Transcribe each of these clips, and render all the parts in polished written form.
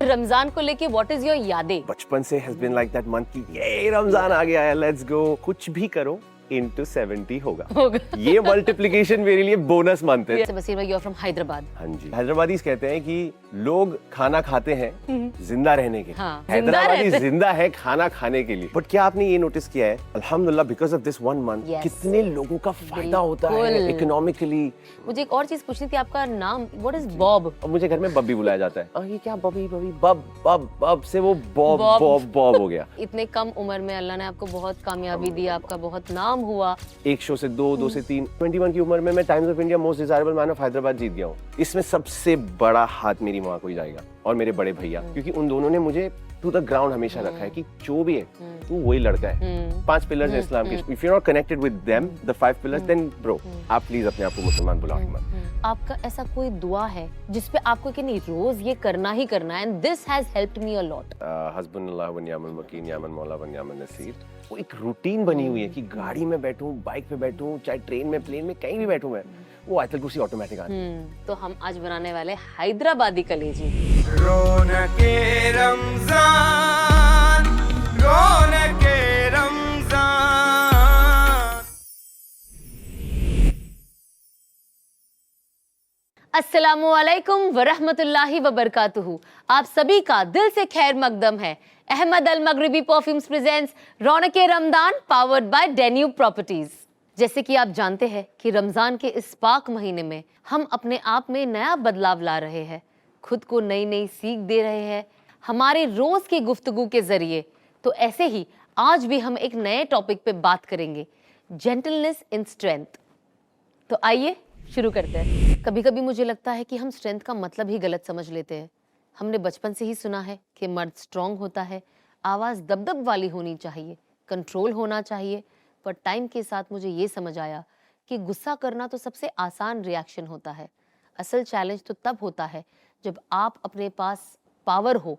रमजान को लेके what is your यादें? बचपन से has been like that month की ये रमजान आ गया है, लेट्स गो, कुछ भी करो into 70 होगा। ये मल्टीप्लिकेशन मेरे लिए बोनस मंथ है। बसीर भाई, यू आर फ्रॉम हैदराबाद। हाँ जी, हैदराबादीज कहते हैं कि लोग खाना खाते हैं जिंदा रहने के लिए। हाँ, हैदराबादी जिंदा है खाना खाने के लिए। बट क्या आपने ये नोटिस किया है, अल्हम्दुलिल्लाह because of this one month कितने लोगों का फायदा होता है इकोनॉमिकली। मुझे एक और चीज पूछनी थी, आपका नाम व्हाट इज बॉब? अब मुझे घर में बब्बी बुलाया जाता है। ये क्या बब्बी बब्बी बब बब बब से वो बॉब बॉब बॉब हो गया। इतने कम उम्र में अल्लाह ने आपको बहुत कामयाबी दी, आपका बहुत नाम हुआ। एक शो से दो से तीन, 21 की उम्र में मैं Times of India most desirable man of Hyderabad जीत गया हूँ। इसमें सबसे बड़ा हाथ मेरी माँ को ही जाएगा और मेरे बड़े भैया, क्योंकि उन दोनों ने मुझे टू द ग्राउंड हमेशा रखा है कि जो भी है तू वही लड़का है। 5 पिलर्स हैं इस्लाम के। If you are not connected with them the 5 pillars, then bro आप प्लीज अपने आप को मुसलमान बुलाओ मत। आपका ऐसा कोई दुआ है जिसपे आपको कि नहीं रोज ये करना ही करना है, and this has helped me a lot? हस्बुनल्लाह व निअमल वकील, निअमल मौला व निअमल नसीर। वो एक रूटीन बनी हुई है कि गाड़ी में बैठूं, बाइक पे बैठूं, चाहे ट्रेन में, प्लेन में, कहीं भी बैठूं मैं, वो आयतल कुर्सी ऑटोमेटिक आती है। तो हम आज बनाने वाले हैदराबादी कलेजी। रौनके रमजान, रौनके रमजान। अस्सलामुअलैकुम वरहमतुल्लाहि वबरकातुहू। आप सभी का दिल से खैर मकदम है। Ahmed Al Maghribi perfumes presents रौनके रमजान पावर्ड बाय डेन्यूब प्रॉपर्टीज। जैसे कि आप जानते हैं कि रमजान के इस पाक महीने में हम अपने आप में नया बदलाव ला रहे हैं, खुद को नई नई सीख दे रहे हैं हमारे रोज की गुफ्तगू के जरिए। तो ऐसे ही आज भी हम एक नए टॉपिक पे बात करेंगे, जेंटलनेस इन स्ट्रेंथ। तो आइए शुरू करते हैं। कभी कभी मुझे लगता है कि हम स्ट्रेंथ का मतलब ही गलत समझ लेते हैं। हमने बचपन से ही सुना है कि मर्द स्ट्रांग होता है, आवाज़ दबदब वाली होनी चाहिए, कंट्रोल होना चाहिए। पर टाइम के साथ मुझे ये समझ आया कि गुस्सा करना तो सबसे आसान रिएक्शन होता है। असल चैलेंज तो तब होता है जब आप अपने पास पावर हो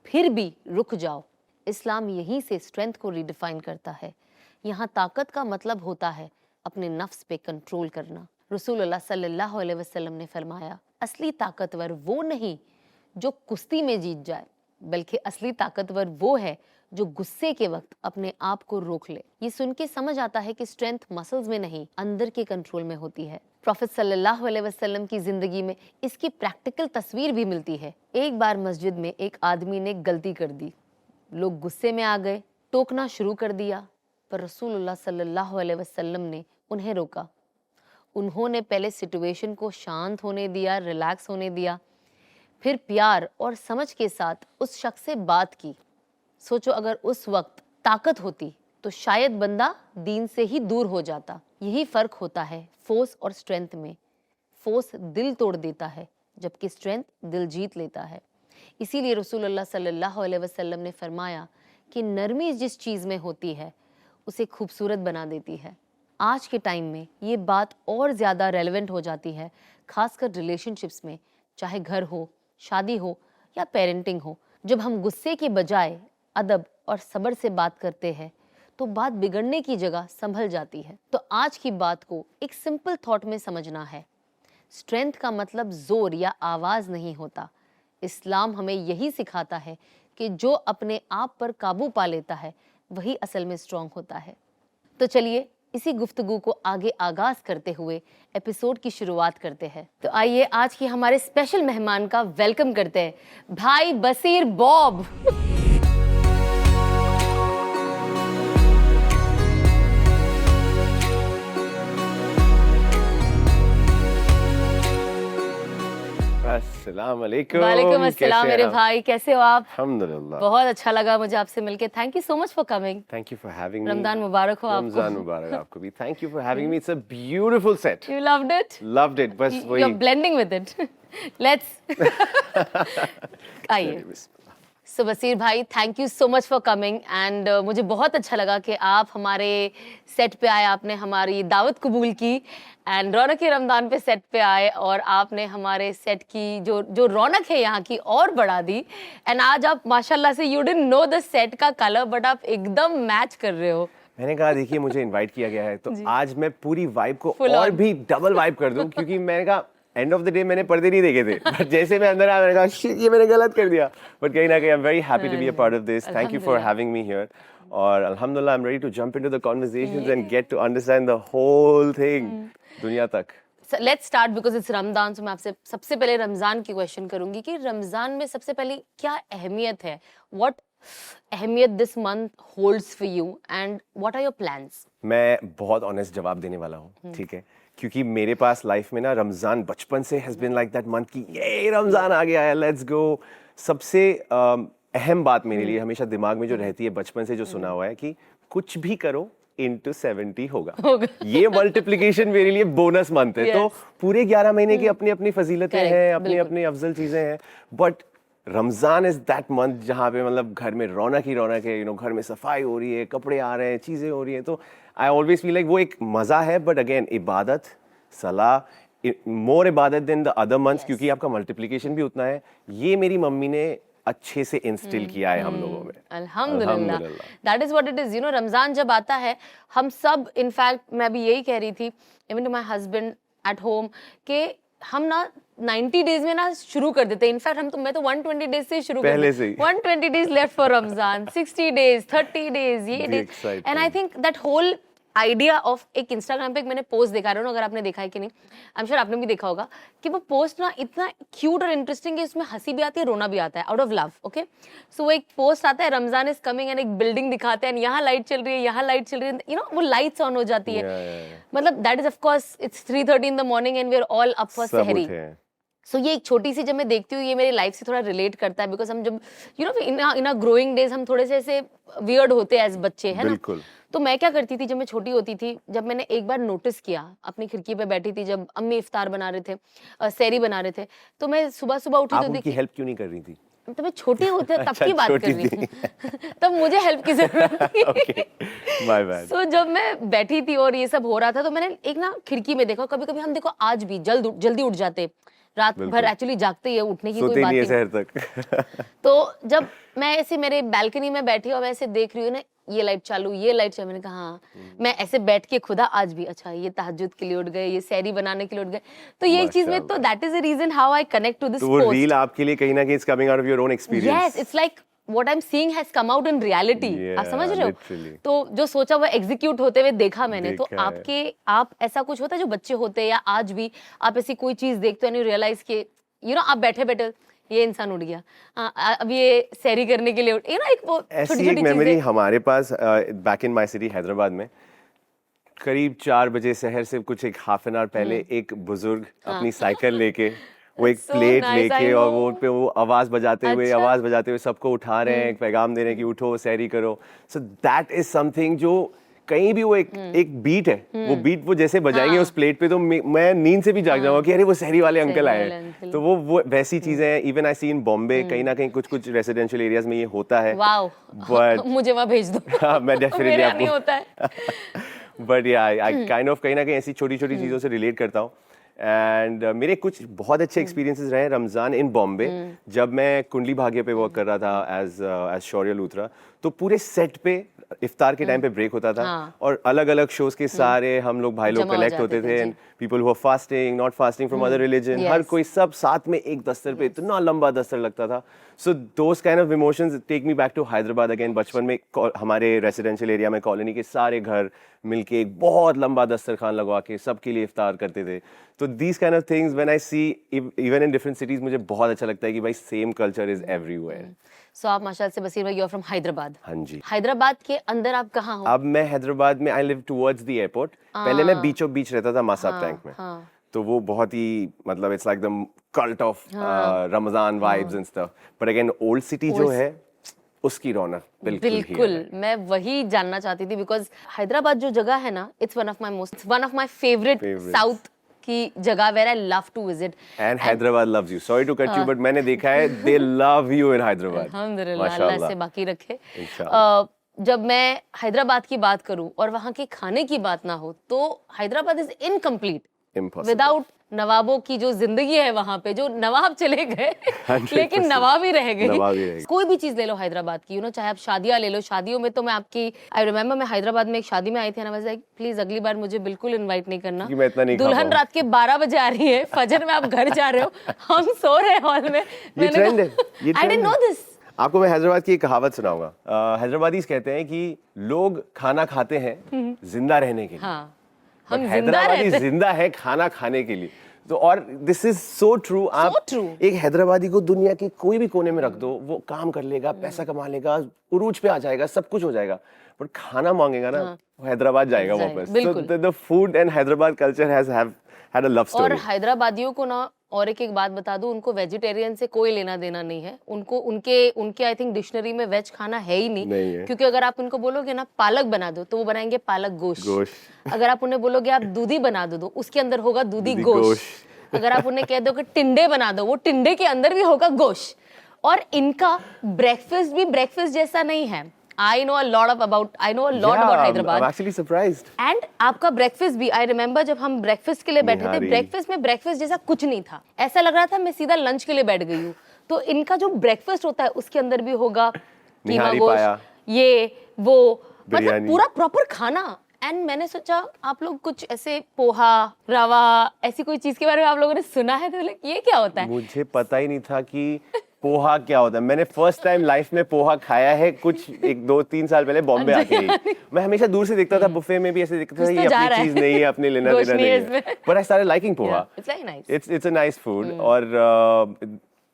फिर भी रुक जाओ। इस्लाम यहीं से स्ट्रेंथ को रिडिफाइन करता है। यहाँ ताकत का मतलब होता है अपने नफ्स पे कंट्रोल करना। रसूलुल्लाह सल्लल्लाहु अलैहि वसल्लम ने फरमाया, असली ताकतवर वो नहीं जो कुश्ती में जीत जाए, बल्कि असली ताकतवर वो है जो गुस्से के वक्त अपने आप को रोक ले। ये सुन के समझ आता है कि स्ट्रेंथ मसल्स में नहीं, अंदर के कंट्रोल में होती है। प्रॉफेट सल्लल्लाहु अलैहि वसल्लम की जिंदगी में इसकी प्रैक्टिकल तस्वीर भी मिलती है। एक बार मस्जिद में एक आदमी ने गलती कर दी, लोग गुस्से में आ गए, टोकना शुरू कर दिया, पर रसूलुल्लाह सल्लल्लाहु अलैहि वसल्लम ने उन्हें रोका। उन्होंने पहले सिचुएशन को शांत होने दिया, रिलैक्स होने दिया, फिर प्यार और समझ के साथ उस शख्स से बात की। सोचो अगर उस वक्त ताकत होती तो शायद बंदा दीन से ही दूर हो जाता। यही फर्क होता है फोर्स और स्ट्रेंथ में। फोर्स दिल तोड़ देता है, जबकि स्ट्रेंथ दिल जीत लेता है। इसीलिए रसूलुल्लाह सल्लल्लाहु अलैहि वसल्लम ने फरमाया कि नरमी जिस चीज़ में होती है उसे खूबसूरत बना देती है। आज के टाइम में ये बात और ज़्यादा रेलेवेंट हो जाती है, खासकर रिलेशनशिप्स में, चाहे घर हो, शादी हो या पेरेंटिंग हो। जब हम गुस्से के बजाय अदब और सब्र से बात करते हैं तो बात बिगड़ने की जगह संभल जाती है। तो आज की बात को एक सिंपल थॉट में समझना है। स्ट्रेंथ का मतलब जोर या आवाज़ नहीं होता। इस्लाम हमें यही सिखाता है कि जो अपने आप पर काबू पा लेता है वही असल में स्ट्रांग होता है। तो चलिए इसी गुफ्तगू को आगे आगाज करते हुए एपिसोड की शुरुआत करते हैं। तो आइए आज की हमारे स्पेशल मेहमान का वेलकम करते हैं, भाई बसीर बॉब। अस्सलाम वालेकुम। वालेकुम अस्सलाम मेरे भाई, कैसे हो आप? अल्हम्दुलिल्लाह, बहुत अच्छा लगा मुझे आपसे मिलके। Thank you so much for coming. Thank you for having me. Ramzan मुबारक हो आपको। रमजान मुबारक आपको भी। Thank you for having me. It's a beautiful set. You loved it? Loved it. बस You वही are blending with it. Let's आइए। सो बसीर भाई, thank you so much for coming and मुझे बहुत अच्छा लगा कि आप हमारे सेट पे आए, आपने हमारी दावत कबूल की एंड रौनक रमज़ान पे सेट पे आए और आपने हमारे सेट की जो रौनक है यहाँ की और बढ़ा दी। एंड आज आप माशाल्लाह से, you didn't know the set का कलर बट आप एकदम मैच कर रहे हो। मैंने कहा देखिए मुझे इनवाइट किया गया है तो आज मैं पूरी वाइब को Full और on. भी डबल वाइब कर दूं क्योंकि मैंने कहा एंड ऑफ द डे मैंने पर्दे नहीं देखे थे, बट जैसे मैं अंदर आया मैंने कहा शिट ये मैंने गलत कर दिया, बट कहीं ना कहीं I am very happy to be a part of this. Thank you for having me here. और अल्हम्दुलिल्लाह I am ready to jump into the conversations and get to understand the whole thing दुनिया तक. Let's start because it's Ramzan. तो मैं आपसे सबसे पहले रमजान की क्वेश्चन करूंगी कि रमजान में सबसे पहले क्या अहमियत है, व्हाट अहमियत this month holds for you and what are your plans? मैं बहुत ऑनेस्ट जवाब देने वाला हूँ, ठीक है, क्योंकि मेरे पास लाइफ में ना रमजान बचपन से has been like that month की ये रमजान आ गया है, लेट्स गो. सबसे अहम बात मेरे लिए हमेशा दिमाग में जो रहती है बचपन से जो सुना हुआ है कि कुछ भी करो into 70 होगा. ये मल्टीप्लिकेशन मेरे लिए बोनस मंथ है. तो पूरे 11 महीने की अपनी अपनी फजीलतें हैं, अपनी अपनी अफजल चीजें हैं, but Ramzan is that month जहाँ पे मतलब घर में रौनक ही रौनक है. घर में सफाई हो रही है, कपड़े आ रहे हैं, चीजें हो रही हैं. तो आई ऑलवेज फील लाइक वो एक मजा है, बट अगेन इबादत, सलाह, मोर इबादत देन द अदर मंथ्स, क्योंकि आपका मल्टीप्लिकेशन भी उतना है. ये मेरी मम्मी ने अच्छे से इंस्टिल किया है हम लोगों में. अल्हम्दुलिल्लाह. That is what it is. Ramzan जब आता है हम सब, इनफैक्ट मैं भी यही कह रही थी even to my husband at home कि हम ना 90 डेज में ना शुरू कर देते हैं. इनफैक्ट मैं तो 120 डेज से शुरू पहले कर से ही. 120 days left for Ramzan, 60 days, 30 days, ये days. And I think that whole idea of, एक इंस्टाग्राम पे एक मैंने पोस्ट देखा रहा हूँ, अगर आपने देखा है कि नहीं, आई एम श्योर आपने भी देखा होगा, कि वो पोस्ट ना इतना क्यूट और इंटरेस्टिंग है, उसमें हंसी भी आती है, रोना भी आता है, आउट ऑफ लव. ओके, सो वो एक पोस्ट आता है, रमजान इज कमिंग, एंड एक बिल्डिंग दिखाते हैं, यहाँ लाइट चल रही है, यहाँ लाइट चल रही है, वो लाइट्स ऑन हो जाती है. मतलब that is of course it's 3:30 in the morning and we are all up for sehri. So ये एक छोटी सी जब मैं देखती हूँ, ये मेरी लाइफ से थोड़ा रिलेट करता है, बिकॉज हम जब इन अ ग्रोइंग डेज हम थोड़े से ऐसे वियर्ड होते हैं एज बच्चे, है ना. तो मैं क्या करती थी जब मैं छोटी होती थी, जब मैंने एक बार नोटिस किया, अपनी खिड़की पे बैठी थी जब अम्मी इफ्तार बना रहे थे, सहरी बना रहे थे, तो मैं सुबह सुबह उठी तो देखी. हेल्प क्यों नहीं कर रही थी? तो मैं छोटी होती तब की बात कर रही थी. तब मुझे हेल्प की जरूरत थी. My bad. सो जब मैं बैठी थी और ये सब हो रहा था, तो मैंने एक ना खिड़की में देखा. कभी कभी हम देखो आज भी जल्दी उठ जाते, रात भर एक्चुअली जागते ही है, उठने की कोई बात नहीं शहर तक. तो जब मैं ऐसे मेरे बैल्कनी में बैठी और मैं ऐसे देख रही हूँ ना, ये लाइट चालू, ये लाइट चालू, मैंने कहा हाँ. मैं ऐसे बैठ के खुदा आज भी, अच्छा ये तहज्जुद के लिए उठ गए, ये सहरी बनाने के लिए उठ गए. तो ये एक चीज में, तो that is the reason how I connect to this post. तो वो रील आपके लिए कहीं ना कहीं it's coming out of your own experience. Yes, it's like what I'm seeing has come out in reality. आप समझ रहे हो? तो जो सोचा वो एग्जीक्यूट होते हुए देखा मैंने. तो आप ऐसा कुछ होता है जो बच्चे होते हैं या आज भी आप ऐसी कोई चीज देखते हो, रियलाइज के आप बैठे बैठे ये इंसान उठ गया, अब ये सहरी करने के लिए एक वो ऐसी एक मेमोरी हमारे पास back in my city Hyderabad में, करीब 4 बजे शहर से कुछ एक हाफ एन आवर पहले एक बुजुर्ग अपनी साइकिल लेके वो एक प्लेट लेके और वो पे वो आवाज बजाते हुए सबको उठा रहे हैं, एक पैगाम दे रहे हैं कि उठो सहरी करो. सो दैट इज समथिंग जो कहीं भी वो एक बीट है, वो बीट वो जैसे बजाएंगे उस प्लेट पे, तो मैं नींद से भी जाग जाऊंगा कि अरे वो सहरी वाले अंकल आए हैं. तो वो वैसी चीजें हैं. इवन आई सी इन बॉम्बे कहीं ना कहीं कुछ रेसिडेंशियल एरियाज में ये होता है. बट मुझे वहां भेज दो. मैं डेफिनेटली आपको होता है. बट या आई काइंड ऑफ कहीं ना कहीं ऐसी छोटी छोटी चीजों से रिलेट करता हूँ. एंड मेरे कुछ बहुत अच्छे एक्सपीरियंसेस रहे रमजान इन बॉम्बे. जब मैं कुंडली भाग्य पे वर्क कर रहा था एज शौर्य लूथरा, तो पूरे सेट पे इफ्तार के टाइम पे ब्रेक होता था और अलग अलग शोज के सारे हम लोग भाई लोग कलेक्ट होते थे. And people who are fasting, not fasting from other religion, हर कोई सब साथ में एक दस्तर पे, इतना लंबा दस्तर लगता था. So those kind of emotions take me back to Hyderabad again. बचपन में हमारे रेसिडेंशियल एरिया में कॉलोनी के सारे घर मिलके एक बहुत लंबा दस्तरखान लगवा के सबके लिए इफ्तार करते थे. तो these kind of things when I see even in different cities, मुझे बहुत अच्छा लगता है कि भाई same culture is everywhere. So आप माशाल्लाह से बसीर भाई, यू आर फ्रॉम हैदराबाद. हाँ जी. हैदराबाद के अंदर आप कहाँ हो? अब मैं हैदराबाद में, I live towards the airport. पहले मैं बीचों बीच रहता था मासाब टैंक में. तो वो बहुत ही मतलब it's like the cult of Ramzan vibes and stuff. But again old city जो है उसकी रौनक बिल्कुल मैं वही जानना चाहती थी. बिकॉज हैदराबाद जो जगह है ना, it's one of my favourite south की जगह where I love to visit. And Hyderabad loves you. Sorry to cut you, but मैंने देखा है they love you in Hyderabad. अल्हम्दुलिल्लाह, अल्लाह से बाकी रखे. जब मैं हैदराबाद की बात करूं और वहां के खाने की बात ना हो, तो हैदराबाद इज इनकम्प्लीट विदाउट नवाबों की जो जिंदगी है वहां पे, जो नवाब चले गए 100% लेकिन नवाब ही रह गई। नवाब ही रह गई। कोई भी चीज ले लो हैदराबाद की, चाहे आप शादियां ले लो, शादियों में तो मैं आपकी, आई रिमेम्बर मैं हैदराबाद में एक शादी में आई थी, प्लीज अगली बार मुझे बिल्कुल इनवाइट नहीं करना, क्योंकि मैं इतना नहीं खा दुल्हन पाऊँ। रात के 12 बजे आ रही है, फजर में आप घर जा रहे हो, हम सो रहे हैं हॉल में। ये ट्रेंड है, ये आई डिडंट नो दिस। आपको मैं हैदराबाद की एक कहावत सुनाऊंगा। हैदराबादीज कहते हैं कि लोग खाना खाते हैं जिंदा रहने के लिए, हाँ, बट हम जिंदा हैदराबादी रहते हैं। जिंदा है खाना खाने के लिए। तो और दिस इज सो ट्रू। आप true. एक हैदराबादी को दुनिया के कोई भी कोने में रख दो, वो काम कर लेगा, पैसा कमा लेगा, उरूज पे आ जाएगा, सब कुछ हो जाएगा, पर खाना मांगेगा ना, वो हैदराबाद जाएगा वापस। बिल्कुल। The food and Hyderabad culture has had a love और स्टोरी। हैदराबादियों को ना, और एक बात बता दूं, उनको वेजिटेरियन से कोई लेना देना नहीं है। उनको उनके आई थिंक डिक्शनरी में वेज खाना है ही नहीं है। क्योंकि अगर आप उनको बोलोगे ना पालक बना दो, तो वो बनाएंगे पालक गोश्त। अगर आप उन्हें बोलोगे आप दूधी बना दो, उसके अंदर होगा दूधी गोश्त। अगर आप उन्हें कह दो कि टिंडे बना दो, वो टिंडे के अंदर भी होगा गोश्त। और इनका ब्रेकफास्ट भी ब्रेकफास्ट जैसा नहीं है। I know a lot about Hyderabad. I'm actually surprised. And आपका ब्रेकफास्ट भी, आई रिमेम्बर जब हम ब्रेकफास्ट के लिए बैठे थे, निहारी। ब्रेकफास्ट में ब्रेकफास्ट जैसा कुछ नहीं था, ऐसा लग रहा था मैं सीधा लंच के लिए बैठ गई हूँ। तो इनका जो ब्रेकफास्ट होता है उसके अंदर भी होगा कीमा निहारी पाया। गोश्त, ये वो, मतलब बिरयानी। पूरा प्रॉपर खाना। एंड मैंने सोचा आप लोग कुछ ऐसे पोहा, रवा, ऐसी कोई चीज के बारे में आप लोगों ने सुना है? तो ये क्या होता है? मुझे पता ही नहीं था कि पोहा क्या होता है। मैंने फर्स्ट टाइम लाइफ में पोहा खाया है कुछ 1-2-3 साल पहले बॉम्बे आके ही। मैं हमेशा दूर से देखता था, बुफे में भी ऐसे देखता था, कुछ तो ये जा अपनी रहा है। चीज नहीं है, अपने लेना गोश्त देना नहीं नहीं है है। इसमें। But I started liking poha. It's very nice. It's a nice food. और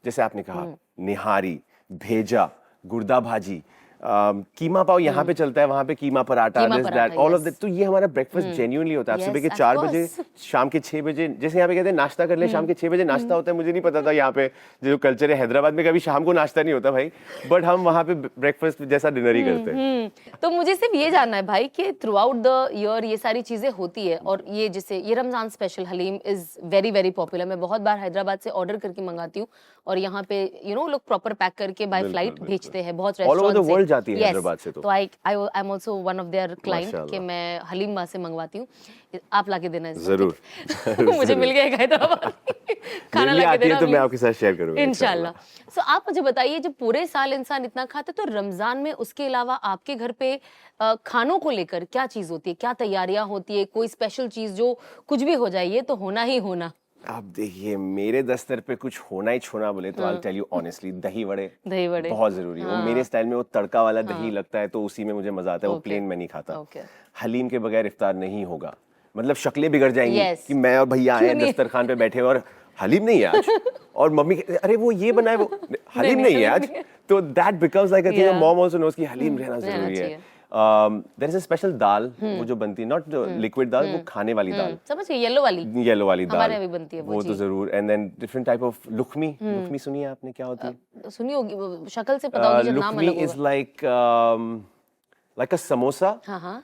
जैसे आपने कहा निहारी, भेजा, गुर्दा भाजी, कीमा पाव यहाँ पे चलता है, वहाँ पे keema paratha, keema this paratha, that, all of yes. That. तो ये हमारा ब्रेकफास्ट जेन्युइनली होता है। Yes, सुबह के of 4 course. बजे, शाम के 6 बजे, जैसे यहाँ पे कहते हैं नाश्ता कर ले, शाम के 6 बजे नाश्ता होता है। मुझे नहीं पता था यहाँ पे जो कल्चर है, हैदराबाद में कभी शाम को नाश्ता नहीं होता भाई, बट हम वहाँ पे ब्रेकफास्ट जैसा डिनर ही करते हैं। तो मुझे सिर्फ ये जानना है भाई कि थ्रू आउट द ईयर ये सारी चीजें होती है, और ये जैसे ये Ramzan special haleem is very very popular. मैं बहुत बार हैदराबाद से ऑर्डर करके मंगाती हूँ, और यहाँ पे लोग प्रॉपर पैक करके बाय फ्लाइट भेजते हैं बहुत All over the रेस्टोरेंट से। world जाती है Yes. हैदराबाद से तो। I am also one of their client माशाल्लाह। कि मैं हलीम वहाँ से मंगवाती हूँ। आप लाके देना इस जरूर। मुझे मिल गया एक हैदराबाद खाना मेरे लिए लाके आती है देना तो मैं आपके साथ शेयर करूंगा इंशाल्लाह। सो आप मुझे बताइए, जब पूरे साल इंसान इतना खाता है, तो रमजान में उसके अलावा आपके घर पे खानों को लेकर क्या चीज होती है, क्या तैयारियां होती है, कोई स्पेशल चीज जो कुछ भी हो जाए ये तो होना ही होना? आप देखिए, मेरे दस्तर पे कुछ होना ही छोना बोले तो आई टेल यू ऑनेस्टली, दही वड़े बहुत जरूरी है। वो मेरे स्टाइल में वो तड़का वाला दही लगता है, तो उसी में मुझे मजा आता है। वो प्लेन में नहीं खाता। हलीम के बगैर इफ्तार नहीं होगा, मतलब शक्लें बिगड़ जाएंगी कि मैं और भैया आए दस्तरखान पे बैठे और हलीम नहीं है आज, और मम्मी अरे वो ये बनाए, वो हलीम नहीं है आज। तो that becomes like a thing. Mom also knows कि हलीम रहना जरूरी है। There is a special dal वो जो बनती है, नॉट लिक्विड दाल, वो खाने वाली दाल, समझ गए, येलो वाली दाल हमारे यहाँ भी बनती है वो तो जरूर। And then different type of lukhmi सुनी है आपने, क्या होती है? सुनी होगी, वो शक्ल से पता होगी, जब नाम लुखमी अलग इज होगा। लाइक अ समोसा,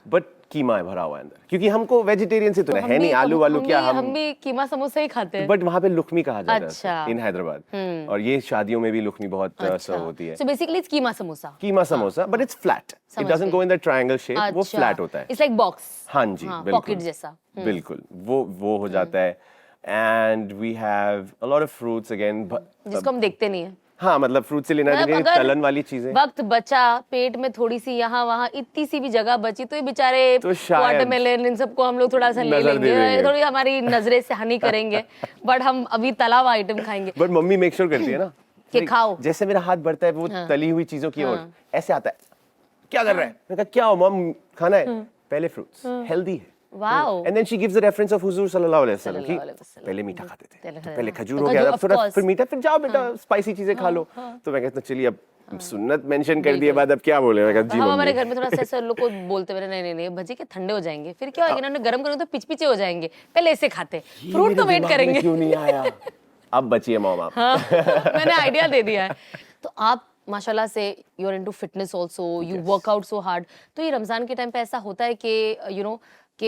बट कीमा है भरा हुआ अंदर, क्योंकि हमको वेजिटेरियन से तो हम है नहीं, भी- आलू वालू क्या हम भी कीमा समोसा ही खाते हैं। बट वहाँ पे लुखमी कहा जाता है अच्छा। इन हैदराबाद। और ये शादियों में भी लुखमी बहुत सर्व होती है। So basically it's keema samosa. Keema samosa, but it's flat, it doesn't go in the triangle shape, वो फ्लैट होता है। It's like box. हाँ जी, बिल्कुल पॉकेट जैसा। बिल्कुल वो हो जाता है। And we have a lot of fruits again, जिसको हम देखते नहीं है। हाँ मतलब फ्रूट से लेना मतलब देना, अगर तलन वाली चीजें। वक्त बचा, पेट में थोड़ी सी यहाँ वहाँ इतनी सी भी जगह बची, तो ये बेचारे तो शायद वाटरमेलन इन सबको हम लोग थोड़ा सा ले नजर दे लेंगे, देंगे। थोड़ी हमारी नजरें से हानि करेंगे, बट हम अभी तला हुआ आइटम खाएंगे। बट मम्मी मेक श्योर करती है ना कि like, खाओ। जैसे मेरा हाथ बढ़ता है वो तली हुई चीजों की ओर, ऐसे आता है, क्या कर रहा है? मैंने कहा क्या हो मम, खाना है, पहले फ्रूट्स, हेल्दी है। Wow. And then she gives the reference of हुजूर सल्लल्लाहु अलैहि वसल्लम कि सल्लल्लाहु अलैहि वसल्लम। पहले मीठा खाते थे, पहले तो खाते पहले थे। खजूर तो हो गया, खजूर, अब थोड़ा of course। फिर मीठा, फिर जाओ बेटा स्पाइसी चीजें खा लो। तो मैं कहता चलिए अब सुन्नत मेंशन कर दिए बाद अब क्या बोले। मैं कहता जी हम हमारे मम्मी। घर में थोड़ा सा ऐसा लोग को बोलते हुए नहीं भजी के ठंडे हो जाएंगे, फिर क्या होगा, इन्होंने गर्म करेंगे तो पिचपिचे हो जाएंगे, पहले ऐसे खाते, ये फ्रूट मेरे तो वेट दिमाग में करेंगे। क्यों नहीं आया? अब बचिए मॉम आप। मैंने आइडिया दे दिया है। तो आप माशाल्लाह से you are into fitness also, you work out so hard. तो ये रमजान के टाइम पे ऐसा होता है कि कि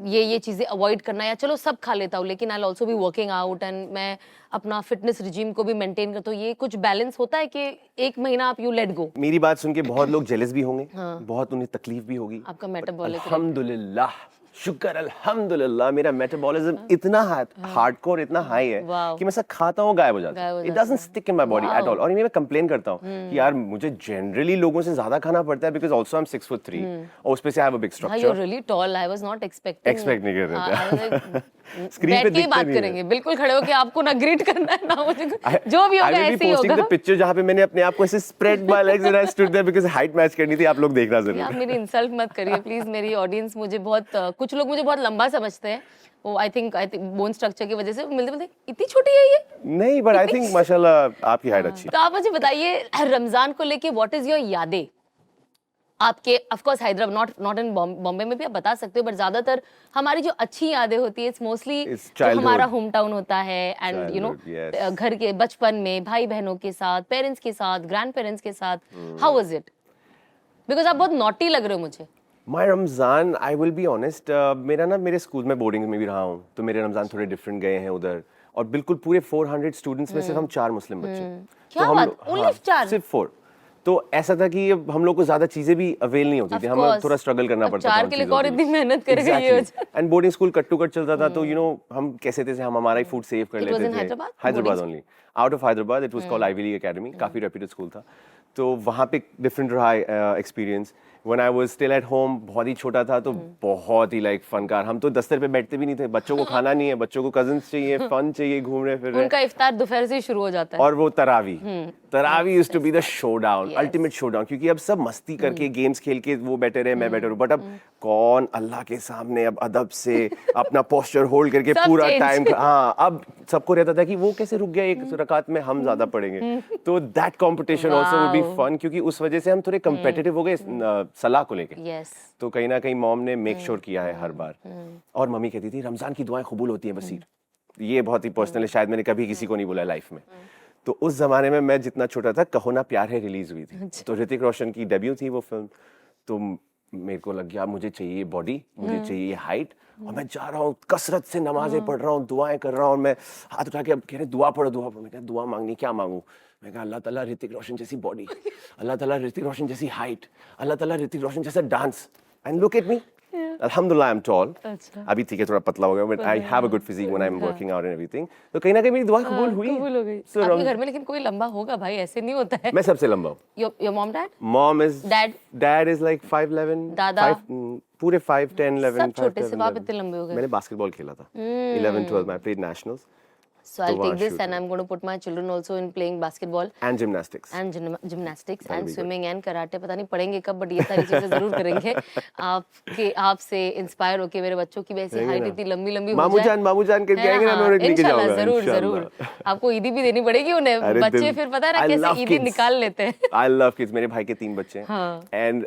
ये चीजें अवॉइड करना, या चलो सब खा लेता हूँ लेकिन I also be working out and मैं अपना फिटनेस रिजीम को भी मेंटेन करता हूँ, ये कुछ बैलेंस होता है कि एक महीना आप यू लेट गो? मेरी बात सुन के बहुत लोग जेलस भी होंगे, बहुत उन्हें तकलीफ भी होगी। आपका मेटाबॉलिक अल्हम्दुलिल्लाह शुक्र अल्हम्दुलिल्लाह मेरा मेटाबॉलिज्म इतना हार्डकोर इतना हाई है Wow. कि मैं सब खाता हूँ गायब हो गायब जाता हो है. इट जाता doesn't stick in my body at all. और ये मैं कंप्लेन करता हूँ कि यार मुझे जनरली लोगों से ज्यादा खाना पड़ता है बिकॉज आल्सो आई एम 6'3" और उस पे से आई हैव अ बिग हाँ, you're structure. really tall. I was not expecting. Expect नहीं कर रहे थे. I was like, Screen पे बैठ के ही दिखता बात नहीं है. करेंगे. बिल्कुल खड़े होके आपको ना ग्रीट करना है ना मुझे जो भी I होगा will be ऐसे ही posting होगा. the picture जहाँ पे मैंने अपने आप को ऐसे spread my legs and I stood there because height match करनी थी. आप लोग देखना आप जरूर. मेरी इंसल्ट मत करिए प्लीज. मेरी ऑडियंस मुझे बहुत कुछ लोग मुझे बहुत लंबा समझते हैं. वो आई थिंक बोन स्ट्रक्चर की वजह से मिलते मिलते इतनी छोटी है ये. नहीं but I think माशाल्लाह आपकी हाइट अच्छी है. तो आप मुझे बताइए रमजान को लेके व्हाट इज योर यादें आपके. Of course Hyderabad not in Bombay में भी आप बता सकते हो बट ज्यादातर हमारी जो अच्छी यादें होती है इट्स मोस्टली It's जो childhood. हमारा होम टाउन होता है and you know Childhood, yes. घर के बचपन में भाई बहनों के साथ पेरेंट्स के साथ ग्रैंड पेरेंट्स के साथ. How was it? बिकॉज आप बहुत नॉटी लग रहे हो मुझे. My Ramzan I will be honest मेरा ना मेरे स्कूल में बोर्डिंग में भी रहा हूँ तो मेरे रमजान थोड़े डिफरेंट गए हैं उधर. और बिल्कुल पूरे 400 स्टूडेंट्स में सिर्फ हम 4 मुस्लिम बच्चे. क्या हम बात? लोग- Only हाँ, 4? सिर्फ 4. तो ऐसा था कि अब हम लोग को ज्यादा चीजें भी अवेल नहीं होती Of थी. हमें course. थोड़ा स्ट्रगल करना अब पड़ता था 4 उन के लिए चीज़ों और के इतनी लिए. मेहनत करेगा ये Exactly. And boarding school cut to cut चलता था तो यू नो हम कैसे तैसे हम हमारा ही फूड सेव कर It was लेते in थे. Hyderabad? Hyderabad Boarding only. Out of Hyderabad. It was called Ivy League Academy. काफी रेप्यूटेड स्कूल था. तो वहाँ पे डिफरेंट रहा experience. When I was still at home बहुत ही छोटा था तो बहुत ही लाइक फनकार. हम तो दस्तर पे बैठते भी नहीं थे. बच्चों को खाना नहीं है, बच्चों को कजिन्स चाहिए, फन चाहिए, घूम रहे फिर रहे. उनका इफ्तार दोपहर से ही शुरू हो जाता है. और वो तरावी used to be the showdown, ultimate showdown. क्योंकि अब सब मस्ती करके गेम्स खेल के वो बैठे रहे, मैं बैठे रहूं. बट अब कौन अल्लाह के सामने अब अदब से अपना पोस्चर होल्ड करके सब पूरा change. टाइम. हाँ, अब सबको रहता था कि वो कैसे रुक गया एक रकात में, हम ज्यादा पढ़ेंगे. तो that competition also would be Wow. Fun क्योंकि उस वजह से हम थोड़े कम्पिटिटिव हो गए सलाह को लेके. यस. तो कहीं ना कहीं मॉम ने मेक श्योर किया है हर बार. और मम्मी कहती थी रमजान की दुआएं कबूल होती हैं बसीर. ये बहुत ही पर्सनल है, शायद मैंने कभी किसी को नहीं बोला लाइफ में. तो उस जमाने में मैं जितना छोटा था कहो ना प्यार है रिलीज हुई थी. तो ऋतिक रोशन की डेब्यू थी वो फिल्म. तो मेरे को लग गया मुझे चाहिए बॉडी, मुझे चाहिए ये हाइट. और मैं जा रहा हूँ कसरत से नमाजें पढ़ रहा हूँ, दुआएं कर रहा हूँ. मैं हाथ उठा के अब कह रहे दुआ पढ़ो. मैं कहा दुआ मांगनी, क्या मांगू? मैं कहा अल्लाह ताला ऋतिक रोशन जैसी बॉडी, अल्लाह ताला ऋतिक रोशन जैसी हाइट, अल्लाह ताला ऋतिक रोशन जैसा dance. And look at me. अल्हम्दुलिल्लाह आई एम टॉल. अच्छा. अभी ठीक है थोड़ा पतला हो गया but I have a good physique when I am working out and everything. तो कहीं ना कहीं मेरी दुआ कबूल हुई. कबूल हो गई. So, आपके घर में लेकिन कोई लंबा होगा भाई, ऐसे नहीं होता है. मैं सबसे लंबा हूँ. Your mom dad? Mom is Dad? Dad is like 5'11". दादा? पूरे 5, 10, 11. सब छोटे से 5'11", आप इतने लंबे हो गए. मैंने बास्केटबॉल खेला था. 11, 12 मैं played nationals So I'll तो वहाँ take this shoot and I'm going to put my children also in playing basketball and gymnastics. and gymnastics That'll and be good. swimming and karate. पता नहीं पढ़ेंगे कब बट ये सारी चीजें जरूर करेंगे. आपसे इंस्पायर होके मेरे बच्चों की भी ऐसी करेंगे हाइट ना. इतनी लंबी लंबी हो मामू जाए. जान करके है आएंगे ना, हाँ, मैं उन्हें लेके इंशाल्लाह, जाऊंगा. जरूर इंशाल्लाह. जरूर. आपको ईदी भी देनी पड़ेगी उन्हें. अरे बच्चे दिल- फिर पता है ना I कैसे love ईदी kids. निकाल लेते हैं. I love kids. मेरे भाई के 3 बच्चे हैं. हाँ. And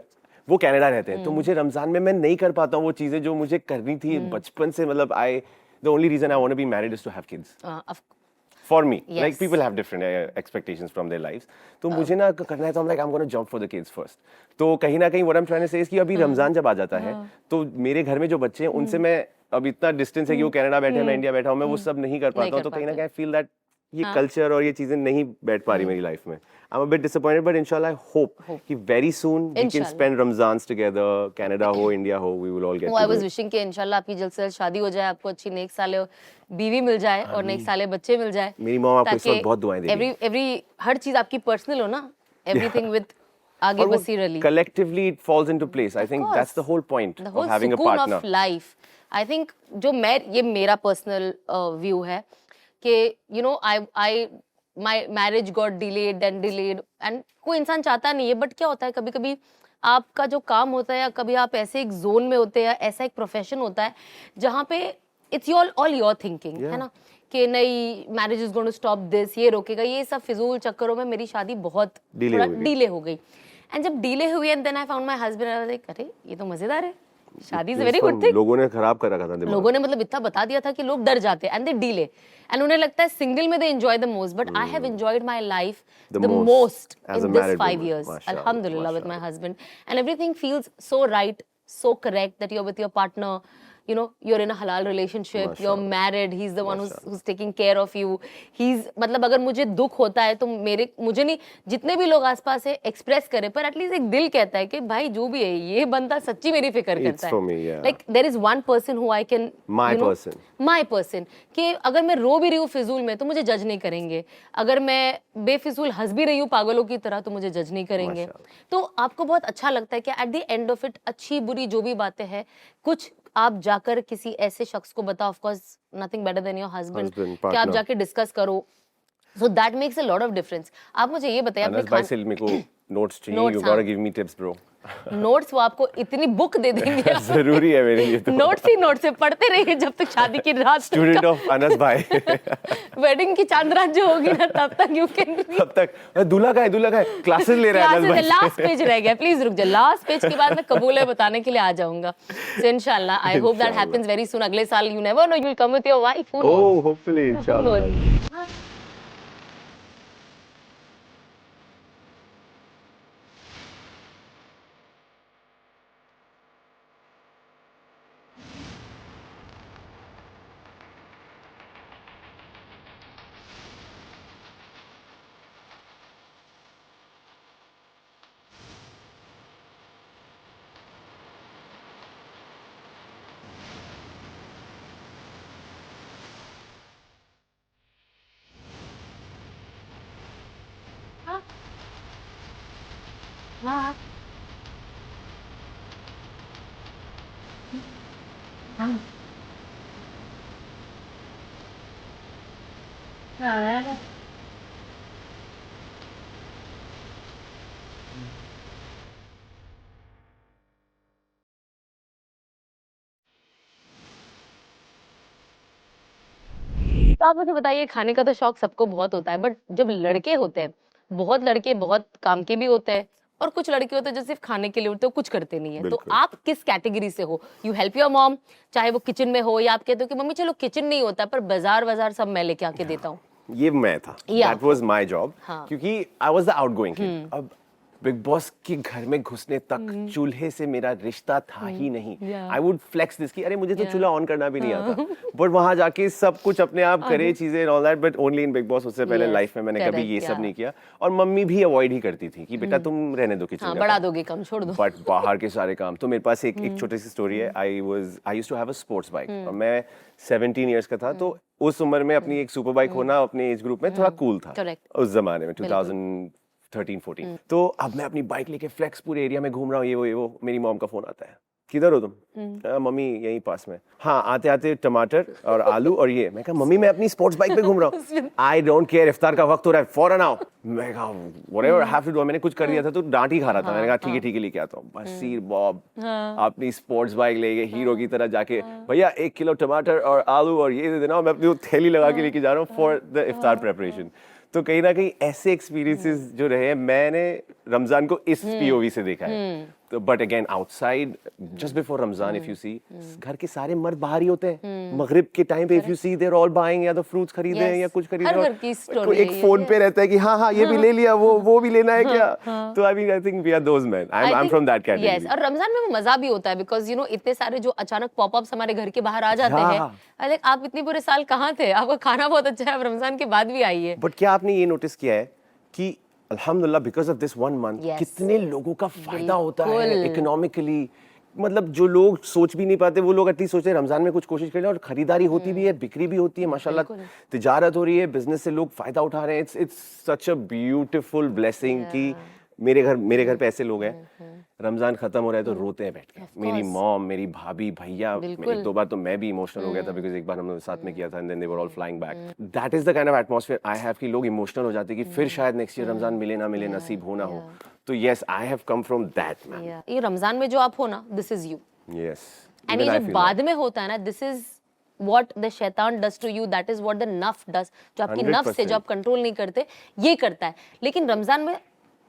वो कनाडा रहते हैं तो मुझे रमजान में मैं नहीं कर पाता हूँ वो चीजें जो मुझे करनी थी बचपन से. मतलब the only reason I want to be married is to have kids. For me, Yes. like people have different expectations from their lives. तो मुझे ना करना है तो I'm like I'm going to jump for the kids first. तो कहीं ना कहीं what I'm trying to say is कि अभी रमजान जब आ जाता है तो मेरे घर में जो बच्चे हैं उनसे मैं अब इतना डिस्टेंस है कि वो कनाडा बैठे हैं, मैं इंडिया बैठा हूँ, मैं वो सब नहीं कर पाता हूँ. तो कहीं ना कहीं I feel that ये कल्चर और ये चीजें नहीं बैठ पा रही मेरी लाइफ में. I'm a bit disappointed, but inshallah I hope कि very soon we can Inshallah. spend Ramzans together. Canada हो, India हो, we will all get I to was do it. wishing कि इंशाल्लाह आपकी जल्द से जल्द शादी हो जाए, आपको अच्छी नेक साले बीवी मिल जाए और नेक साले बच्चे मिल जाए. मेरी मॉम आपको इस वक्त बहुत दुआएं दे रही है. एवरी हर चीज आपकी पर्सनल हो ना. एवरीथिंग विद आगे और वो बसीर Ali. collectively it falls into place. I think that's the whole point The of whole having a सुकून partner. of life. I think जो मैं ये मेरा पर्सनल व्यू है कि you know I my marriage got delayed and कोई इंसान चाहता नहीं है बट क्या होता है कभी कभी आपका जो काम होता है या कभी आप ऐसे एक जोन में होते हैं या ऐसा एक प्रोफेशन होता है जहाँ पे इट्स ऑल योर थिंकिंग है ना कि नहीं marriage is going to stop this, ये रोकेगा, ये सब फिजूल चक्करों में मेरी शादी बहुत डिले हो गई. एंड जब डिले हुई and then I found my husband, अरे ये तो मजेदार है, शादी इज वेरी गुड थिंग. लोगों ने खराब कर रखा था दिमाग. लोगों ने मतलब इतना बता दिया था कि लोग डर जाते एंड दे डिले एंड उन्हें लगता है सिंगल में they enjoy the most. But I have enjoyed my life the most as a in this married 5 woman. years. Mashallah, Alhamdulillah with my husband and everything feels so right, so correct that you're with your partner. you know, you're in a halal relationship, you're married, he's the one who's taking care of you. He's मतलब अगर मुझे दुख होता है तो मुझे नहीं, जितने भी लोग आसपास है एक्सप्रेस करें, पर एटलीस्ट एक दिल कहता है कि भाई जो भी है ये बंदा सच्ची मेरी फिक्र करता है. Like there is one person who I can, my person, कि अगर मैं रो भी रही हूँ फिजूल में तो मुझे जज नहीं करेंगे, अगर मैं बेफिजूल हंस भी रही हूँ पागलों की तरह तो मुझे जज नहीं करेंगे. तो आपको बहुत अच्छा लगता है कि at the end of it अच्छी बुरी जो भी बातें हैं, कुछ आप जाकर किसी ऐसे शख्स को बताओ, of course nothing better than your husband, कि आप जाके डिस्कस करो. So that makes a lot of difference. आप मुझे ये बताइए अपने भाई से मेरे को नोट्स चाहिए, you gotta give me tips bro. Notes वो आपको इतनी बुक दे देंगे. जरूरी है मेरे लिए तो. नोट्स ही नोट्स है, पढ़ते रहिए जब तक शादी की रात. स्टूडेंट ऑफ अनस भाई. वेडिंग की चांद रात जो होगी ना तब तक यू कैन, तब तक दूल्हा का है क्लासेस ले रहा है अनस भाई. लास्ट पेज रह गया, प्लीज रुक जा, लास्ट पेज के बाद मैं कबूल है बताने के लिए आ जाऊंगा. सो इंशाल्लाह I hope that happens very soon. अगले साल you never know, you will come with your wife. Oh hopefully इंशाल्लाह. तो आप मुझे बताइए, खाने का तो शौक सबको बहुत होता है, बट जब लड़के होते हैं, बहुत लड़के बहुत काम के भी होते हैं और कुछ लड़के होते हैं जो सिर्फ खाने के लिए होते हैं, कुछ करते नहीं है. तो आप किस कैटेगरी से हो? यू हेल्प योर मॉम, चाहे वो किचन में हो, या आप कहते हो कि मम्मी चलो किचन नहीं होता पर बाजार सब मैं लेके आके देता हूँ? ये मैं था. That was my job. क्योंकि I was the outgoing kid. अब बिग बॉस के घर में घुसने तक चूल्हे से मेरा रिश्ता था ही नहीं. आई वुड फ्लेक्स दिस कि अरे मुझे तो चूल्हा ऑन करना भी नहीं आता, बट वहां जाके सब कुछ अपने आप करे चीजें and all that, but only in big boss. उससे पहले लाइफ में मैंने कभी ये सब नहीं किया. और मम्मी भी अवॉइड ही करती थी कि बेटा तुम रहने दो किचन, बढ़ा दोगे कम, छोड़ दो. बट बाहर के सारे काम. तो मेरे पास एक छोटी सी स्टोरी है. I used to have a sports bike और मैं 17 इयर्स का था. तो उस उम्र में अपनी एक सुपर बाइक होना अपने एज ग्रुप में थोड़ा कूल था उस जमाने में, 2013-14. तो अब मैं अपनी बाइक लेके फ्लेक्स पूरे एरिया में घूम रहा हूँ, ये वो मेरी मॉम का फोन आता है, किधर हो तुम? मम्मी यहीं पास में. हाँ, आते आते टमाटर और आलू और ये. मैं कहा मम्मी मैं अपनी स्पोर्ट्स बाइक पे घूम रहा हूँ. आई डोंट केयर, इफ्तार का वक्त हो रहा है, फौरन आओ. मैं कहा whatever I have to do. मैंने कुछ कर दिया था तो डांट ही खा रहा था. मैंने कहा ठीक है लेके आता हूँ. बसीर बॉब अपनी स्पोर्ट्स बाइक लेके हीरो की तरह जाके, भैया 1 किलो टमाटर और आलू और ये दे देना. मैं अपनी थैली लगा के लेके जा रहा हूँ फॉर द इफ्तार प्रेपरेशन. तो कहीं ना कहीं ऐसे एक्सपीरियंसेस जो रहे, मैंने रमजान को इस पीओवी से देखा है. तो but again outside just before Ramzan if you see, घर के सारे मर्द बाहर ही होते हैं. मगरिब के टाइम पे if you see they are all buying, या तो फ्रूट्स खरीद रहे हैं या कुछ खरीद रहे हैं. एक फोन पे रहता है कि हाँ ये भी ले लिया, वो भी लेना है क्या. तो I think we are those man. I am from that category. और रमजान में वो मजा भी होता है बिकॉज यू नो इतने सारे जो अचानक पॉपअप्स हमारे घर के बाहर आ जाते हैं. लाइक आप इतने पूरे साल कहाँ थे, आपका खाना बहुत अच्छा है, रमजान के बाद भी आइए. बट क्या आपने ये नोटिस किया है कि अल्हम्दुलिल्लाह बिकॉज ऑफ दिस 1 मंथ कितने लोगों का फायदा होता है इकोनॉमिकली. मतलब जो लोग सोच भी नहीं पाते वो लोग एटलीस्ट सोचते हैं रमजान में कुछ कोशिश कर लें. और खरीदारी होती भी है, बिक्री भी होती है, माशाल्लाह तिजारत हो रही है, बिजनेस से लोग फायदा उठा रहे हैं. It's such a beautiful blessing कि मेरे घर पे ऐसे लोग हैं, रमजान खत्म हो रहा है तो रोते हैं बैठ के. मेरी मॉम, मेरी भाभी, भैया. एक दो बार तो मैं भी इमोशनल हो गया था बिकॉज़ एक बार हमने साथ में किया था and then they were all flying back. That is the kind of atmosphere I have कि लोग इमोशनल हो जाते हैं कि फिर शायद नेक्स्ट ईयर रमजान मिले ना मिले, नसीब हो ना हो. तो yes I have come from that man. ये रमजान में जो आप हो ना, this is you. Yes. And ये जो बाद में होता है ना, this is what the shaitan does to you, that is what the nafs does. जो आपकी नफ्स से जो आप कंट्रोल नहीं करते, ये करता है. लेकिन रमजान में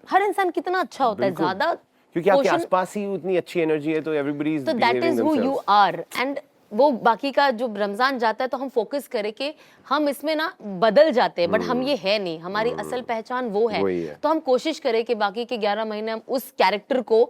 हर इंसान कितना अच्छा होता है, ज्यादा क्योंकि आपके आसपास ही उतनी अच्छी एनर्जी है, तो everybody is behaving themselves. So that is who you are. And वो बाकी का जो रमजान जाता है तो हम फोकस करें कि हम इसमें ना बदल जाते हैं, बट हम ये है नहीं, हमारी असल पहचान वो है. तो हम कोशिश करें कि बाकी के 11 महीने हम उस कैरेक्टर को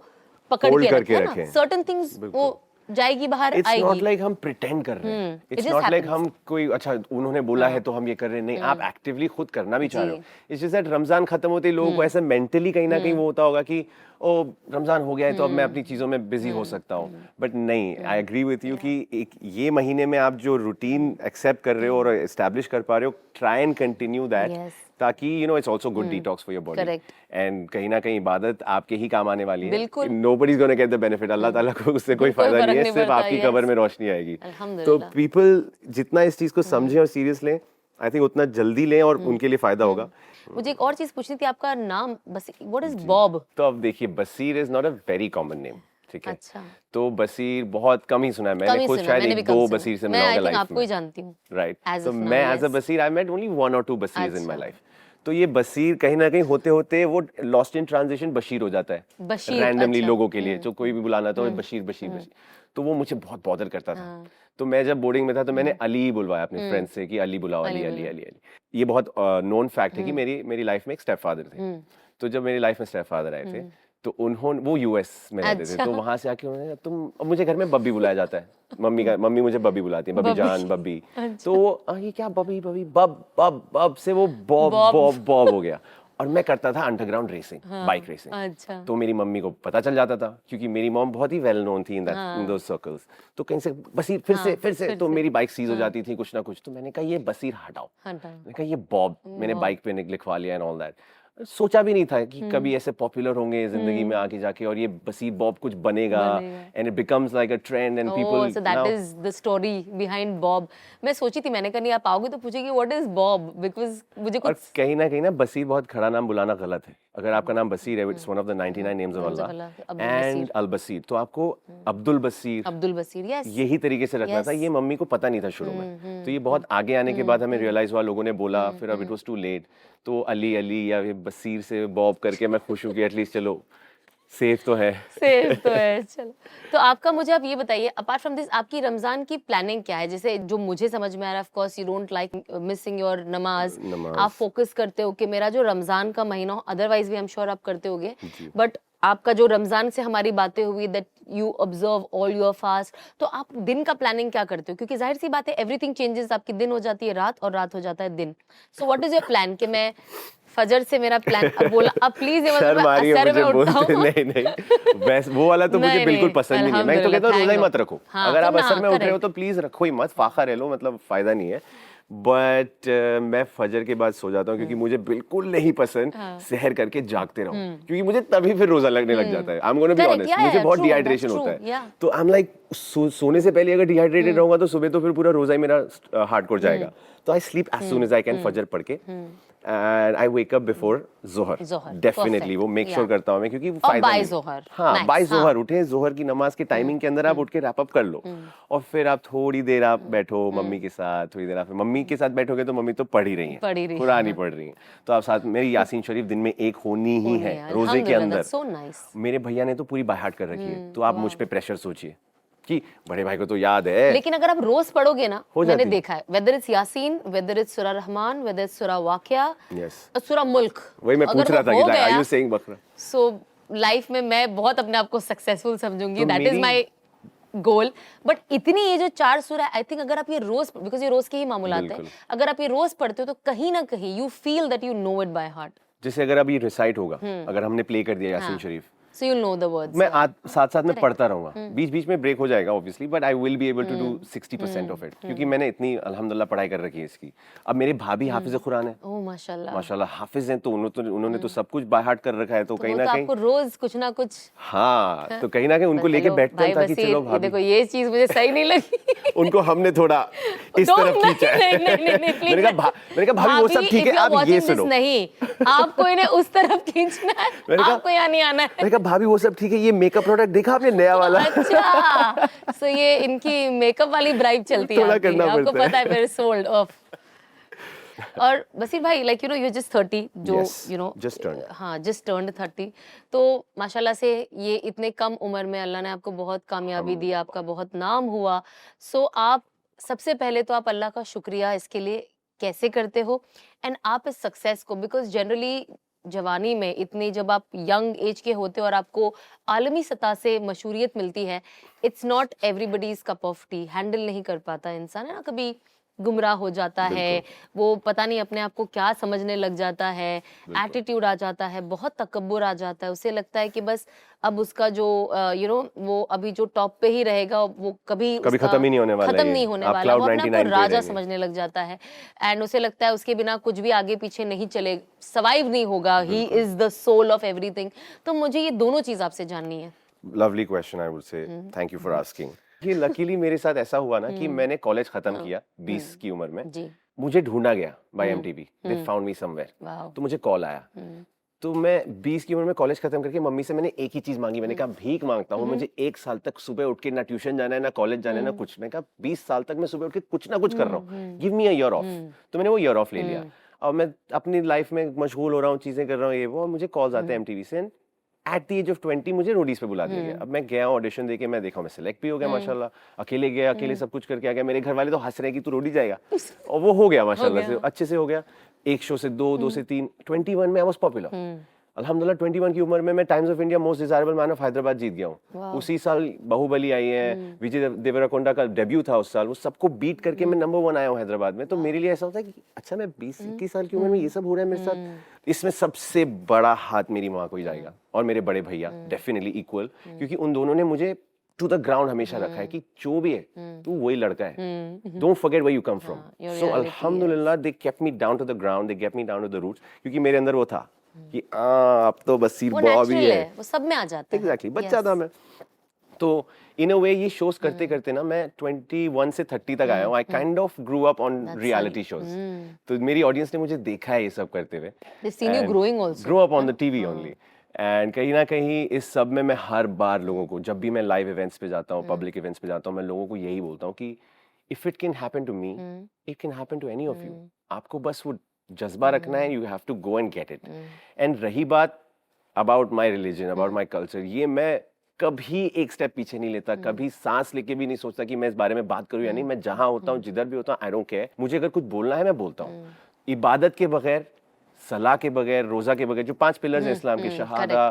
पकड़ के रखें. सर्टेन थिंग्स वो जाएगी बाहर, इट्स नॉट आएगी। लाइक हम प्रिटेंड कर रहे हैं, it it's just not like happens. हम कोई अच्छा उन्होंने बोला है तो हम ये कर रहे हैं, नहीं, आप एक्टिवली खुद करना भी चाह रहे हो। इट्स जस्ट दैट रमजान खत्म होते ही लोगों को ऐसे मेंटली कहीं ना कहीं वो होता होगा कि ओ रमजान हो गया है तो अब मैं अपनी चीजों में बिजी हो सकता हूँ, बट नहीं, आई एग्री विथ यू कि एक ये महीने में आप जो रूटीन एक्सेप्ट कर रहे हो और एस्टैब्लिश कर पा रहे हो, try and continue that, Yes. ताकि you know it's also good detox for your body, Correct. And कहीं ना कहीं इबादत आपके ही काम आने वाली है। बिल्कुल। Nobody is gonna get the benefit, अल्लाह ताला को उससे कोई फायदा फर्क नहीं है, नहीं सिर्फ पड़ता, आपकी yes. कब्र में रोशनी आएगी। तो अल्हम्दुलिल्लाह। पीपल जितना इस चीज को समझें और सीरियस लें, आई थिंक उतना जल्दी लें और उनके लिए फायदा होगा। मुझे एक और चीज पूछनी थी, आपका नाम बस व्हाट इज बॉब? तो अब देखिए, Basir is not a very common name, ठीक है? अच्छा। तो बसीर बहुत कम ही सुना है, कम मैंने ही खुद सुना, शायद मैंने भी एक कम दो सुना। बसीर से मैं मिला आई होगा थिंक लाइफ आपको ही में, जानती हूँ। राइट? As तो of now, मैं as a yes. Basir I met only 1 or 2 Basirs in my अच्छा। लाइफ। तो ये बसीर कहीं ना कहीं होते होते वो लॉस्ट इन ट्रांजिशन बशीर हो जाता है, बशीर, रैंडमली अच्छा। लोगों के लिए, जो कोई भी बुलाना था बशीर बशीर बशीर, तो वो मुझे बहुत बॉदर करता था। तो मैं जब बोर्डिंग में था तो मैंने अली बुलवाया अपने फ्रेंड से कि अली बुलाओ, अली अली अली अली। ये बहुत नोन फैक्ट है कि मेरी लाइफ में एक स्टेप फादर थे। तो जब मेरी लाइफ में स्टेप फादर आए थे तो उन्होंने, वो यूएस में रहते थे, अच्छा। तो वहां से आके उन्होंने, तुम, अब मुझे घर में बब्बी बुलाया जाता है, मम्मी मुझे बब्बी बुलाती है, बब्बी जान, बब्बी। तो ये क्या बब्बी बब्बी, बब बब बब से वो बॉब बॉब बॉब हो गया। और मैं करता था अंडरग्राउंड रेसिंग, बाइक रेसिंग। अच्छा। तो मेरी मम्मी को पता चल जाता था, क्योंकि मेरी मॉम बहुत ही वेल नोन थी इन दोस सर्कल्स। तो कहीं से बसीर, फिर से तो मेरी बाइक सीज हो जाती थी कुछ ना कुछ। तो मैंने कहा ये बसीर हटाओ, मैंने कहा ये बॉब, मैंने बाइक पे लिखवा लिया एंड ऑल दैट। सोचा भी नहीं था कि कभी ऐसे पॉपुलर होंगे जिंदगी में आके जाके, और ये बसीर बॉब कुछ बनेगा, and it becomes like a trend and people. So that is the story behind Bob. मैं सोची थी, मैंने कहा नहीं आप आओगे तो पूछेगी व्हाट इज बॉब, बिकॉज़ मुझे और कुछ कहीं ना बसीर बहुत खड़ा नाम बुलाना गलत है। अगर आपका नाम बसीर है, it's one of the 99 names of Allah, and al Basir, तो आपको अब्दुल बसीर, अब्दुल बसीर, यस, यही तरीके से रखना था। ये मम्मी को पता नहीं था शुरू में, तो ये बहुत आगे आने के बाद हमें रियलाइज हुआ, लोगों ने बोला, फिर अब इट वाज टू लेट। तो अली अली या ये बसीर से बॉब करके मैं खुश हूँ कि एटलीस्ट चलो सेफ तो है। सेफ तो है। चलो, तो आपका मुझे आप ये बताइए, अपार्ट फ्रॉम दिस आपकी रमजान की प्लानिंग क्या है? जैसे जो मुझे समझ में आ रहा है, of course you don't like missing your नमाज, आप फोकस करते हो कि मेरा जो रमजान का महीना हो, अदरवाइज भी आई एम श्योर आप करते होगे, बट आपका जो रमजान से हमारी बातें हुई that you observe all your fast, तो आप दिन का प्लानिंग क्या करते हो? क्योंकि जाहिर सी बात है एवरीथिंग चेंजेस, आपकी दिन हो जाती है रात और रात हो जाता है दिन। So what is your plan कि मैं फजर से मेरा प्लान, अब बोला, अब प्लीज ये शर्म आ रही है असर में मुझे उठता बोलते, हूं। नहीं वैसे वो वाला तो मुझे नहीं, बिल्कुल नहीं, पसंद ही नहीं है। मैं तो कहता हूँ रोजा ही मत रखो, हाँ, अगर तो आप ना, असर में उठ रहे हो correct. तो प्लीज रखो ही मत, फाखा रह लो, मतलब फायदा नहीं है। बट मैं फजर के बाद सो जाता हूँ, क्योंकि मुझे बिल्कुल नहीं पसंद सहर करके जागते रहो, क्योंकि मुझे तभी फिर रोजा लगने लग जाता है। I am gonna be Correct, honest, yeah, मुझे yeah, बहुत true, डिहाइड्रेशन that's होता true, है। yeah. तो आई एम लाइक सोने से पहले अगर डिहाइड्रेटेड रहूंगा तो सुबह तो फिर पूरा रोजा ही मेरा हार्डकोर जाएगा। तो I sleep as soon as I can फजर पढ़ के, and I wake up before जोहर, डेफिनेटली perfect, वो मेक श्योर yeah. करता हूँ मैं, क्योंकि और फायदा by नहीं। जोहर, हाँ, nice, बाय हाँ. जोहर उठे, जोहर की नमाज के टाइमिंग के अंदर आप उठ के रैप अप कर लो, और फिर आप थोड़ी देर आप बैठो मम्मी के साथ, थोड़ी देर आप मम्मी के साथ बैठोगे तो मम्मी तो पढ़ ही रही है, कुरान ही पढ़ रही है, तो आप साथ, मेरी यासीन शरीफ दिन में एक होनी ही है रोजे के अंदर। so nice. मेरे भैया ने तो पूरी बाय हार्ट कर रखी है, तो आप मुझ पे प्रेशर सोचिए कि बड़े भाई को तो याद है। लेकिन अगर आप रोज पढ़ोगे ना, हो मैंने जाती। देखा है, whether it's Yasin, whether it's सूरा रहमान, वेदर इट्स सूरा वाक़िया, यस, सूरा मुल्क, वही मैं पूछ रहा था कि आर यू सेइंग बकरा? सो लाइफ में मैं बहुत अपने आप को सक्सेसफुल समझूंगी, तो दैट इज मेरी- माय गोल। बट इतनी ये जो 4 सूरा, आई थिंक अगर आप ये रोज, बिकॉज ये रोज के ही मामूलात हैं, बिल्कुल। अगर आप ये रोज पढ़ते हो तो कहीं ना कहीं you feel that you know it by heart, जैसे अगर अभी रिसाइट होगा, अगर हमने प्ले कर दिया Yaseen Sharif, so you know the words. मैं साथ साथ में पढ़ता रहूंगा, बीच बीच में ब्रेक हो जाएगा obviously, but I will be able to do 60% of it, क्योंकि मैंने इतनी अल्हम्दुलिल्लाह पढ़ाई कर रखी है इसकी। अब मेरे भाभी हाफिज कुरान है, ओह माशाल्लाह, माशाल्लाह हाफिज हैं, तो उन्होंने तो सब कुछ बाय हार्ट कर रखा है, तो कहीं वो ना तो कहीं, आपको रोज कुछ ना कुछ, हाँ, तो कहीं ना कहीं उनको लेके बैठते हैं ताकि चलो ये भाभी, देखो ये चीज मुझे सही नहीं लगी। उनको हमने थोड़ा इस Don't, तरफ खींचा है। नहीं, मैंने कहा भाभी वो सब ठीक है, आप ये सुनो। नहीं, आपको इन्हें उस तरफ खींचना है, मैंने कहा- आपको यहाँ नहीं आना है। मैंने कहा भाभी वो सब ठीक है, ये मेकअप प्रोडक्ट देखा आपने नया वाला? अच्छा, सो ये इनकी मेकअप वाली ब्राइब चलती है थोड़ा आपकी, करना आपको पड़ता है। पता है, फिर सोल्ड ऑफ। और बसीर भाई, like you know you just 30, जो Yes, you know just turned. हाँ, जस्ट टर्न्ड 30, तो माशाल्लाह से ये इतने कम उम्र में अल्लाह ने आपको बहुत कामयाबी दी, आपका बहुत नाम हुआ। सो आप सबसे पहले तो आप अल्लाह का शुक्रिया इसके लिए कैसे करते हो, एंड आप इस सक्सेस को, बिकॉज जनरली जवानी में इतने जब आप यंग एज के होते हो और आपको आलमी सतह से मशहूरियत मिलती है, it's not everybody's cup of T, handle नहीं कर पाता इंसान, है ना, कभी गुमराह हो जाता है, वो पता नहीं अपने आप को क्या समझने लग जाता है, एटीट्यूड आ जाता है, बहुत तकब्बुर आ जाता है, उसे लगता है कि बस अब उसका जो वो अभी जो टॉप पे ही रहेगा, वो कभी खत्म ही नहीं होने वाला, खत्म नहीं होने वाला, वो अपने आप को राजा समझने लग जाता है एंड उसे लगता है उसके बिना कुछ भी आगे पीछे नहीं चले, सर्वाइव नहीं होगा, he is the soul of everything. तो मुझे ये दोनों चीज आपसे जाननी है। Lovely question, I would say thank you for asking. ये लकीली मेरे साथ ऐसा हुआ ना कि मैंने कॉलेज खत्म किया 20 की उम्र में जी। मुझे ढूंढा गया by MTV, they found me somewhere, तो मुझे कॉल आया। तो मैं 20 की उम्र में कॉलेज खत्म करके मम्मी से मैंने एक ही चीज मांगी, मैंने कहा भीख मांगता हूँ, मुझे 1 साल तक सुबह उठ के ना ट्यूशन जाना है ना कॉलेज जाना है ना कुछ। मैं कहा 20 साल तक मैं सुबह उठ के कुछ ना कुछ कर रहा हूँ, give me a year of. तो मैंने वो ईयर ऑफ ले लिया और मैं अपनी लाइफ में मशगूल हो रहा हूँ, चीजें कर रहा हूँ ये वो, और मुझे कॉल्स आते हैं एमटीवी से। एट द एज ऑफ 20 मुझे रोडीज पे बुला दिया गया। अब मैं गया ऑडिशन देके, मैं देखा मैं सिलेक्ट भी हो गया माशाल्लाह, अकेले गया, अकेले सब कुछ करके आ गया। मेरे घर वाले तो हंस रहे हैं कि तू रोडी जाएगा, और वो हो गया माशाल्लाह से, अच्छे से हो गया। 1 शो से 2, 2 से 3, 21 में आई वाज पॉपुलर अल्हम्दुलिल्लाह। 21 की उम्र में मैं Times of India most desirable man of Hyderabad जीत गया हूँ। उसी साल बाहुबली आई है, विजय देवरकोंडा का डेब्यू था उस साल, वो सबको बीट करके मैं नंबर 1 आया हूँ हैदराबाद में। तो मेरे लिए ऐसा होता है कि अच्छा मैं 20-21 साल की उम्र में ये सब हो रहा है मेरे साथ। इसमें सबसे बड़ा हाथ मेरी माँ को ही जाएगा और मेरे बड़े भैया, डेफिनेटली इक्वल, क्योंकि उन दोनों ने मुझे टू द ग्राउंड हमेशा रखा है कि जो भी है तू वही लड़का है, don't forget where you come from. So अल्हम्दुलिल्लाह they kept me down to the ground, they kept me down to the roots, क्योंकि मेरे अंदर वो था कि अब तो बस सिर्फ बॉबी है, वो सब में आ जाता है। एग्जैक्टली, बच्चा था मैं। तो इन अ वे ये शोज करते करते ना मैं 21 से 30 तक आया हूँ। I kind of grew up on reality shows. तो मेरी ऑडियंस ने मुझे देखा है ये सब करते हुए, They've seen you growing also. Grow up on the TV only. And कहीं ना कहीं इस सब में मैं हर बार लोगों को, जब भी मैं लाइव इवेंट्स पे जाता हूँ, पब्लिक इवेंट्स पे जाता हूँ, मैं लोगों को यही बोलता हूँ कि if it can happen to me, it can happen to any of you. आपको बस वो जज्बा रखना है, you have to go and get it. And रही बात about my religion, about my culture, ये मैं कभी एक स्टेप पीछे नहीं लेता, कभी सांस लेके भी नहीं सोचता कि मैं इस बारे में बात करूं या नहीं। मैं जहां होता हूं, जिधर भी होता हूं, आई डोंट केयर। मुझे अगर कुछ बोलना है मैं बोलता हूं। इबादत के बगैर, सलाह के बगैर, रोजा के बगैर, जो 5 पिलर्स हैं इस्लाम के, शहादा,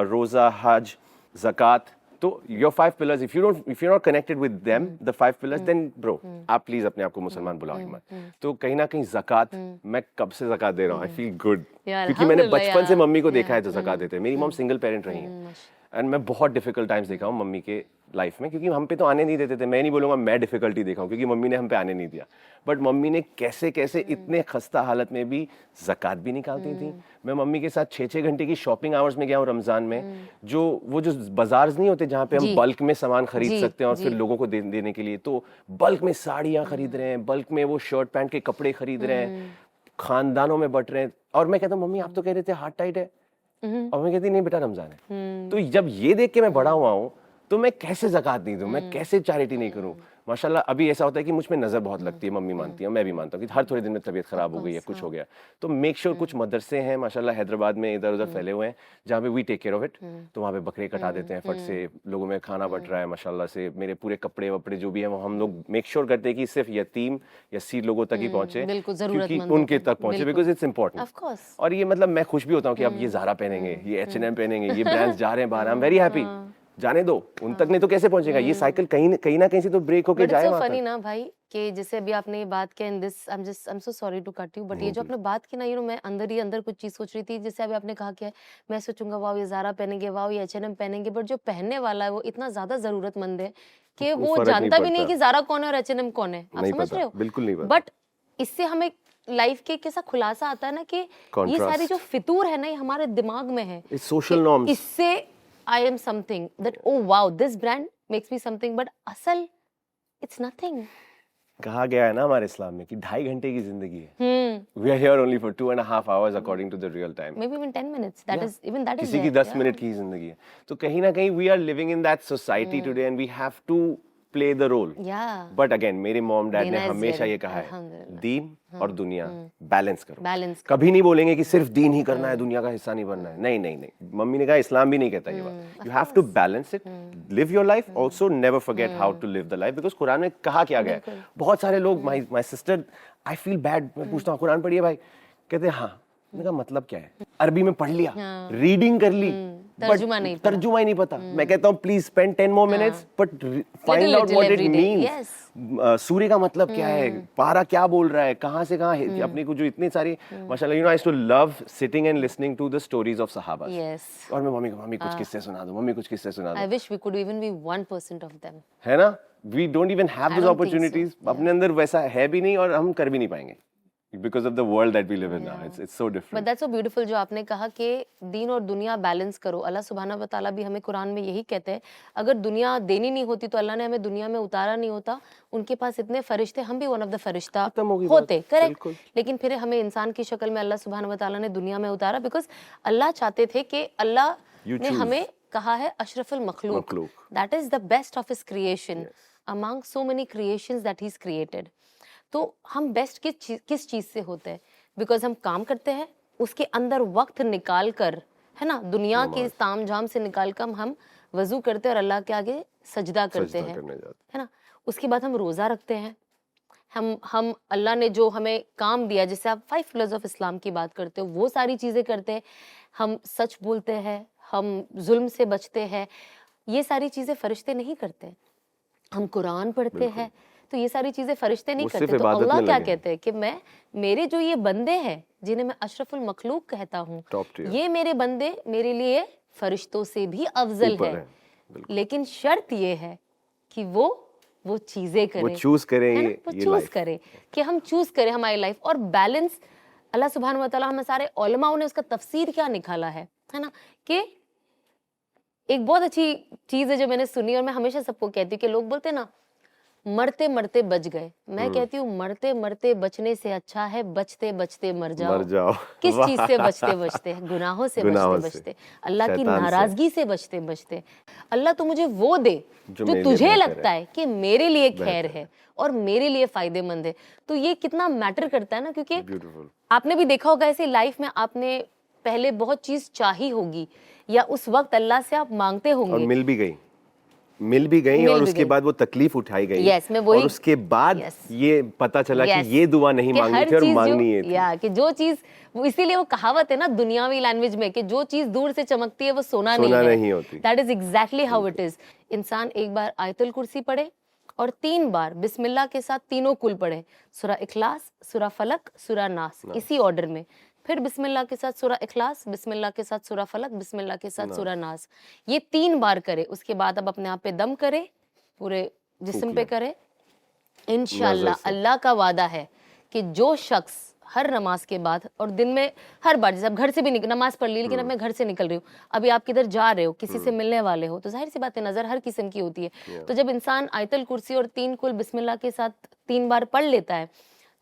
रोजा, हज, ज़कात, तो your 5 pillars, if you not connected with them, the 5 pillars, then bro आप प्लीज अपने आप को मुसलमान बुलाओ मत। तो कहीं ना कहीं ज़कात, मैं कब से ज़कात दे रहा हूँ, आई फील गुड, क्योंकि मैंने बचपन से मम्मी को देखा है तो ज़कात देते हैं। मेरी मॉम सिंगल पेरेंट रही है एंड मैं बहुत डिफिकल्ट टाइम्स देखा हूँ मम्मी के लाइफ में, क्योंकि हम पे तो आने नहीं देते थे। मैं नहीं बोलूँगा मैं डिफिकल्टी देखा हूँ, क्योंकि मम्मी ने हम पे आने नहीं दिया, बट मम्मी ने कैसे कैसे इतने खस्ता हालत में भी ज़कात भी निकालती थी। मैं मम्मी के साथ 6-6 घंटे की शॉपिंग आवर्स में गया हूँ रमज़ान में, जो बाजार्स नहीं होते जहाँ पे हम बल्क में सामान खरीद सकते हैं और फिर लोगों को देने के लिए, तो बल्क में साड़ियाँ खरीद रहे हैं, बल्क में वो शर्ट पैंट के कपड़े खरीद रहे हैं, खानदानों में बट रहे हैं। और मैं कहता हूँ मम्मी आप तो कह रहे थे हार्ट टाइट है, और मैं कहती नहीं बेटा रमजान है। तो जब ये देख के मैं बड़ा हुआ हूँ, तो मैं कैसे ज़कात नहीं दूं, मैं कैसे चैरिटी नहीं करूं। माशाल्लाह अभी ऐसा होता है कि मुझ में नज़र बहुत लगती है, मम्मी मानती है, मैं भी मानता हूँ कि हर थोड़े दिन में तबीयत खराब हो गई है, कुछ हो गया, तो मेक श्योर कुछ मदरसे हैं माशाल्लाह हैदराबाद में इधर उधर फैले हुए हैं जहाँ पे we take care of it. तो वहाँ पे बकरे कटा देते हैं फट से, लोगों में खाना बट रहा है माशाल्लाह से, मेरे पूरे कपड़े वपड़े जो भी है वो हम लोग मेक श्योर करते हैं कि सिर्फ यतीम या सीर लोगों तक ही पहुंचे, क्योंकि उनके तक पहुंचे, बिकॉज इट्स इंपॉर्टेंट। और ये मतलब मैं खुश भी होता हूँ कि अब ये ज़ारा पहनेंगे, ये H&M पहनेंगे, ये ब्रांड्स जा रहे हैं बाहर, आई एम वेरी हैप्पी। जाने दो, उन तक नहीं तो कैसे पहुंचेगा ये साइकिल, कहीं ना कहीं से तो ब्रेक होके जाए वहां तक। फनी ना भाई कि जैसे अभी आपने ये बात की, and this I am so sorry to cut you, but ये जो आपने बात की ना, मैं अंदर ही अंदर कुछ चीज सोच रही थी। जैसे अभी आपने कहा कि मैं सोचूंगा वाओ ये ज़ारा पहनेंगे, वाओ ये H&M पहनेंगे, बट जो पहनने वाला है वो इतना ज्यादा जरूरतमंद है कि वो जानता भी नहीं कि ज़ारा कौन है और H&M कौन है। आप समझ रहे हो? बिल्कुल नहीं पता। बट इससे हमें लाइफ के कैसा खुलासा आता है ना कि ये सारी जो फितूर है ना, ये हमारे दिमाग में है, सोशल नॉर्म्स। इससे I am something that, oh wow, this brand makes me something, but असल it's nothing. कहा गया है ना हमारे इस्लाम में कि 2.5 घंटे की जिंदगी है। We are here only for 2.5 hours according to the real time. Maybe even 10 minutes. That is किसी की 10 मिनट की जिंदगी है। तो कहीं ना कहीं we are living in that society today and we have to play the role. Yeah. But again मेरे मॉम डैड ने हमेशा ये कहा है दीन और दुनिया बैलेंस करो। कभी नहीं बोलेंगे कि सिर्फ दीन ही करना है, दुनिया का हिस्सा नहीं बनना है। नहीं नहीं नहीं, मम्मी ने कहा, इस्लाम भी नहीं कहता ये बात। You have to balance it, live your life, also never forget how to live the life, because कुरान में कहा क्या गया है। बहुत सारे लोग, my sister, I feel bad, मैं पूछता हूँ कुरान पढ़िए भाई, कहते हैं हाँ मैंने कहा मतलब क्या है? अरबी में पढ़ लिया, रीडिंग कर ली, तर्जुमा नहीं पता। तर्जुमा ही नहीं पता। मैं कहता हूँ please spend 10 more minutes but find out what it means. Surya का मतलब क्या है, पारा क्या बोल रहा है, कहाँ से कहाँ है। अपने को जो इतने सारे माशाल्लाह, you know, I used to love sitting and listening to the stories of सहाबा। और मैं मम्मी कुछ किस्से सुना दो, मम्मी कुछ किस्से सुना दो। I wish we could even be 1% of them, है ना? We don't even have those opportunities. अपने अंदर वैसा है भी नहीं और हम कर भी नहीं पाएंगे because of the world that we live in now. It's so different. But that's so beautiful जो आपने कहा कि दीन और दुनिया बैलेंस करो। अल्लाह सुब्हानहू व तआला भी हमें कुरान में यही कहते हैं, अगर दुनिया देनी नहीं होती तो अल्लाह ने हमें दुनिया में उतारा नहीं होता। उनके पास इतने फरिश्ते, हम भी वन ऑफ द फरिश्ता होते, करेक्ट, लेकिन फिर हमें इंसान की शक्ल में अल्लाह सुब्हानहू व तआला ने दुनिया में उतारा, बिकॉज अल्लाह चाहते थे कि अल्लाह ने हमें कहा है अशरफुल मखलूक, that is the best of his creation among so many creations that he is created. तो हम बेस्ट किस चीज से होते हैं? बिकॉज हम काम करते हैं, उसके अंदर वक्त निकाल कर, है ना, दुनिया के ताम झाम से निकाल कर हम वजू करते हैं और अल्लाह के आगे सजदा करते हैं, है ना। उसके बाद हम रोजा रखते हैं, हम अल्लाह ने जो हमें काम दिया, जैसे आप 5 पिलर्स ऑफ इस्लाम की बात करते हो, वो सारी चीजें करते हैं। हम सच बोलते हैं, हम जुल्म से बचते हैं, ये सारी चीजें फरिश्ते नहीं करते। हम कुरान पढ़ते हैं, तो ये सारी चीजें फरिश्ते नहीं करते। तो अल्लाह क्या कहते हैं कि मेरे जो ये बंदे हैं जिन्हें मैं अशरफुल मखलूक कहता हूँ, ये मेरे बंदे मेरे लिए फरिश्तों से भी अफजल है, लेकिन शर्त ये है कि वो चीजें करें, वो चूज करें, वो चूज करें कि हम चूज करें हमारी लाइफ। और बैलेंस अल्लाह सुब्हानहू व तआला, हमें सारे उलमाओं ने उसका तफसीर क्या निकाला है ना, कि एक बहुत अच्छी चीज है जो मैंने सुनी और मैं हमेशा सबको कहती हूँ कि लोग बोलते ना मरते मरते बच गए, मैं कहती हूँ मरते मरते बचने से अच्छा है बचते बचते मर जाओ। किस चीज से बचते बचते? गुनाहों से बचते बचते, अल्लाह की नाराजगी से बचते बचते। अल्लाह तो मुझे वो दे जो तुझे लगता है कि मेरे लिए खैर है और मेरे लिए फायदेमंद है। तो ये कितना मैटर करता है ना, क्योंकि आपने भी देखा होगा ऐसे लाइफ में आपने पहले बहुत चीज चाही होगी या उस वक्त अल्लाह से आप मांगते होंगे और मिल भी गई और उसके बाद वो तकलीफ उठाई गई, और उसके बाद ये पता चला कि ये दुआ नहीं मांगनी थी और मांगनी है थी। कि जो चीज, इसीलिए वो कहावत है ना दुनियावी लैंग्वेज में कि जो चीज दूर से चमकती है वो सोना नहीं होती। That is exactly how it is. इंसान एक बार आयतुल कुर्सी पढ़े और 3 बार बिस्मिल्लाह के साथ तीनों कुल पढ़े, सूरा इखलास, सूरा फलक, सूरा नास, इसी ऑर्डर में। फिर बिस्मिल्लाह के साथ सूरा इखलास, बिस्मिल्लाह के साथ सूरा फलक, बिस्मिल्लाह के साथ सूरा नास, ये 3 बार करे। उसके बाद अब अपने आप पे दम करे, पूरे जिस्म पे करे। इंशाअल्लाह अल्लाह का वादा है कि जो शख्स हर नमाज के बाद और दिन में हर बार, जैसे अब घर से भी नमाज पढ़ ली, लेकिन अब मैं घर से निकल रही हूँ, अभी आप किधर जा रहे हो, किसी से मिलने वाले हो, तो जाहिर सी बात है नजर हर किस्म की होती है। तो जब इंसान आयतल कुर्सी और 3 कुल बिस्मिल्लाह के साथ 3 बार पढ़ लेता है,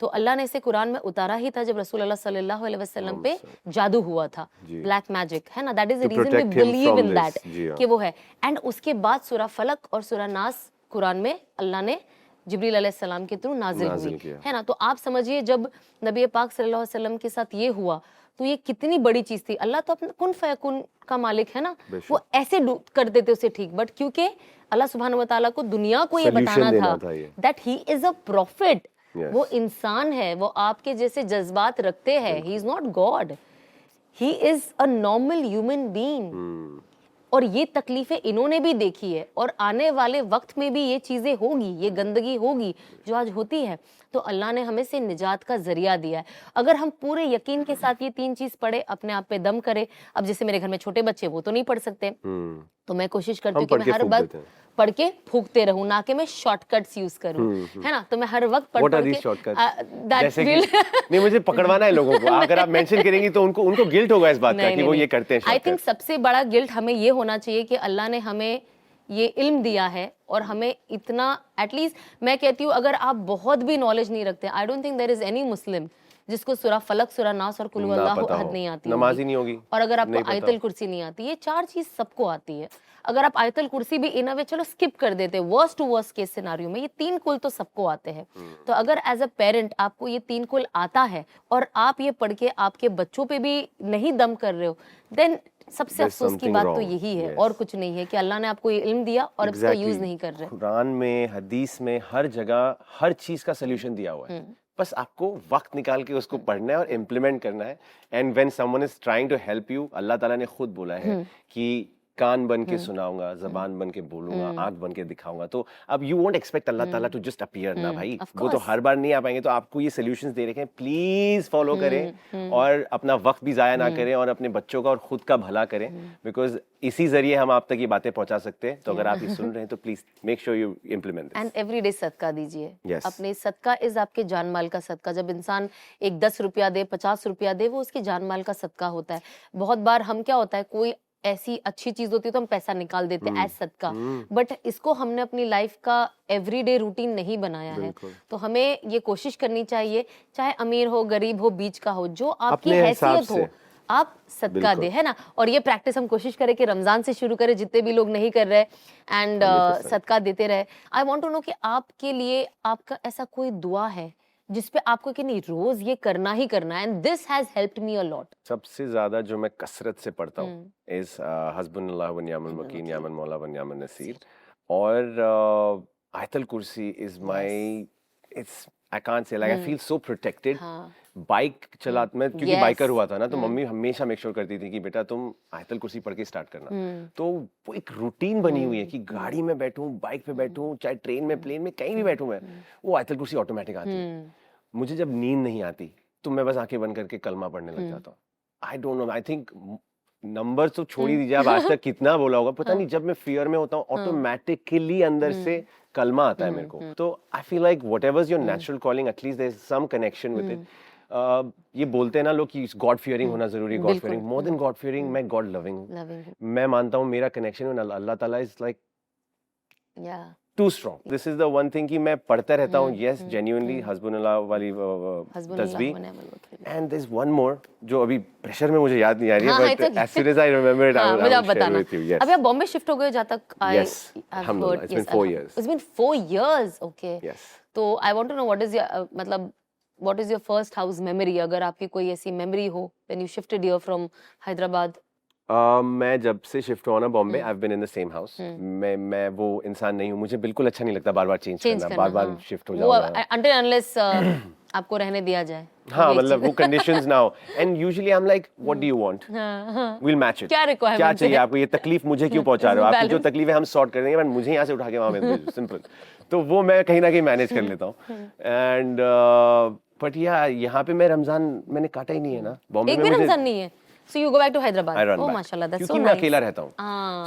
तो अल्लाह ने इसे कुरान में उतारा ही था जब रसूल अल्लाह सल्लल्लाहु अलैहि वसल्लम पे जादू हुआ था, ब्लैक मैजिक, है ना। That is the reason we believe in that कि वो है। एंड उसके बाद सूरा फलक और सूरा नास कुरान में अल्लाह ने जिब्रील अलैहिस्सलाम के थ्रू नाजिल हुई, है ना। तो आप समझिए जब नबी पाक सल्लल्लाहु अलैहि वसल्लम के साथ ये हुआ तो ये कितनी बड़ी चीज थी। अल्लाह तो अपना कुन फयकुन का मालिक है ना, वो ऐसे कर देते उसे ठीक, बट क्योंकि अल्लाह सुब्हानहू व तआला को दुनिया को ये बताना था that he is a profit, वो इंसान है, वो आपके जैसे जज्बात रखते हैं, he is not God, he is a normal human being. और ये तकलीफें इन्होंने भी देखी है और आने वाले वक्त में भी ये चीजें होगी, ये गंदगी होगी जो आज होती है। तो अल्लाह ने हमें से निजात का जरिया दिया है। अगर हम पूरे यकीन के साथ ये 3 चीज पढ़े, अपने आप पे दम करे। अब जैसे मेरे घर में छोटे बच्चे, वो तो नहीं पढ़ सकते, तो मैं कोशिश करती हूँ कि मैं हर वक्त पढ़ के फूकते रहूं, ना कि मैं शॉर्टकट्स यूज करूं, है ना। तो मैं हर वक्त पढ़ के नहीं, मुझे पकड़वाना है लोगों को। अगर आप मेंशन करेंगी तो उनको गिल्ट होगा इस बात का कि वो ये करते हैं। आई थिंक सबसे बड़ा गिल्ट हमें ये होना चाहिए कि अल्लाह ने हमें ये इल्म दिया है और हमें इतना, एटलीस्ट मैं कहती हूँ अगर आप बहुत भी नॉलेज नहीं रखते, I don't think there is any Muslim जिसको सूरा फलक, सूरा नास और कुल हुवल्लाहु अहद नहीं आती, नमाज ही नहीं होगी। और अगर आपको आयतल कुर्सी नहीं आती, ये 4 चीज सबको आती है। अगर आप आयतल कुर्सी भी इन अ वे चलो स्किप कर देते, worst to worst case scenario में, ये 3 कुल तो सबको आते हैं। तो अगर एज अ पेरेंट आपको ये 3 कुल आता है और आप ये पढ़ के आपके बच्चों पे भी नहीं दम कर रहे हो, देन सबसे अफसोस की बात तो यही है और कुछ नहीं है कि अल्लाह ने आपको ये इल्म दिया और इसका यूज नहीं कर रहे। कुरान में, हदीस में, हर जगह हर चीज का सलूशन दिया हुआ है। बस आपको वक्त निकाल के उसको पढ़ना है और इम्प्लीमेंट करना है. And when someone is trying to help you, अल्लाह ताला ने खुद बोला है कि कान बन के सुनाऊंगा, जबान बन के बोलूंगा, आंख बन के दिखाऊंगा. तो अब यू वोंट एक्सपेक्ट अल्लाह ताला टू जस्ट अपीयर ना भाई, of वो तो course. हर बार नहीं आ पाएंगे. तो आपको ये सॉल्यूशंस दे रखे हैं, प्लीज फॉलो करें और अपना वक्त भी जाया ना करें और अपने बच्चों का और खुद का भला करें, बिकॉज इसी जरिए हम आप तक ये बातें पहुंचा सकते हैं. तो अगर आप ये सुन रहे हैं तो please make sure you implement this. And everyday सदका दीजिए. Yes. अपने सदका इज आपके जान माल का सदका. जब इंसान एक 10 रुपया दे, 50 रुपया दे, वो उसके जान माल का सदका होता है. बहुत बार हम क्या होता है, कोई ऐसी अच्छी चीज होती है तो हम पैसा निकाल देते हैं एज सदका, बट इसको हमने अपनी लाइफ का एवरीडे रूटीन नहीं बनाया है. तो हमें ये कोशिश करनी चाहिए, चाहे अमीर हो, गरीब हो, बीच का हो, जो आपकी अपने हिसाब हैसियत हो से. आप सदका दे, है ना. और ये प्रैक्टिस हम कोशिश करें कि रमजान से शुरू करें, जितने भी लोग नहीं कर रहे, एंड 100%. सदका देते रहे. आई वांट टू नो कि आपके लिए आपका ऐसा कोई दुआ है जिसपे आपको कि नहीं रोज ये करना ही करना है, and this has helped me a lot. सबसे ज्यादा जो मैं कसरत से पढ़ता हूँ इज हस्बुनल्लाह व निअमल वकील, निअमल मौला व निअमल नसीर. और आयतल कुर्सी is my, it's I can't say, like I feel so protected. Bike चला मैं क्योंकि Yes. बाइकर हुआ था ना, तो मम्मी हमेशा मेक श्योर करती थी कि बेटा तुम आयतल कुर्सी पढ़ के स्टार्ट करना. तो वो एक रूटीन बनी हुई है कि गाड़ी में बैठूं, बाइक पे बैठूं, चाहे ट्रेन में, प्लेन में, कहीं भी बैठूं मैं, वो आयतल कुर्सी ऑटोमेटिक आती है. मुझे जब नींद नहीं आती तो मैं बस आंखें बंद करके कलमा पढ़ने लग जाता हूँ. I don't know, I think number तो छोड़ ही दीजिए, आप आज तक कितना बोला होगा पता नहीं. जब मैं फियर में होता हूँ ऑटोमेटिकली अंदर से कलमा आता है मेरे को. तो I feel like whatever is your natural calling, at least there is some connection with it. ये बोलते हैं ना लोग कि गॉड फियरिंग होना जरूरी. God fearing, more than God fearing, मैं गॉड लविंग. मैं मानता हूँ मेरा कनेक्शन विद अल्लाह ताला is like too strong. This is the one thing कि मैं पढ़ता रहता हूँ. Yes, genuinely हस्बुनल्लाह वाली तस्बीह. And there's one more जो अभी प्रेशर में मुझे याद नहीं आ रही है, but as soon as I remember it, I will share with you. Yes. अभी आप बॉम्बे शिफ्ट हो गए जहाँ तक Yes, alhamdulillah. It's been 4 years. It's been 4 years. Okay. Yes. तो I want to know what is your मतलब what is your first house memory, अगर आपकी कोई ऐसी memory हो when you shifted here from Hyderabad. मैं जब से शिफ्ट हुआ ना Bombay, I've been in the same house. मैं वो इंसान नहीं हूँ, मुझे बिल्कुल अच्छा नहीं लगता बार बार चेंज करना, बार बार शिफ्ट हो जाना. Until unless आपको रहने दिया जाए. हाँ, मतलब वो कंडीशंस ना हो. And usually I am like what do you want, we will match it. क्या रिक्वायरमेंट, क्या चाहिए आपको, ये तकलीफ मुझे क्यों पहुंचा रहे हो, आपकी जो तकलीफ है हम सॉर्ट कर देंगे, बट मुझे यहाँ से उठा के वहाँ मत भेजो. सिंपल. तो वो मैं कहीं ना कहीं मैनेज कर लेता हूँ. एंड बट यहाँ पे मैं रमजान मैंने काटा ही नहीं है ना बॉम्बे में. एक भी रमजान नहीं है. So you go back to Hyderabad. Oh, mashallah, that's so nice. क्योंकि मैं अकेला रहता हूँ.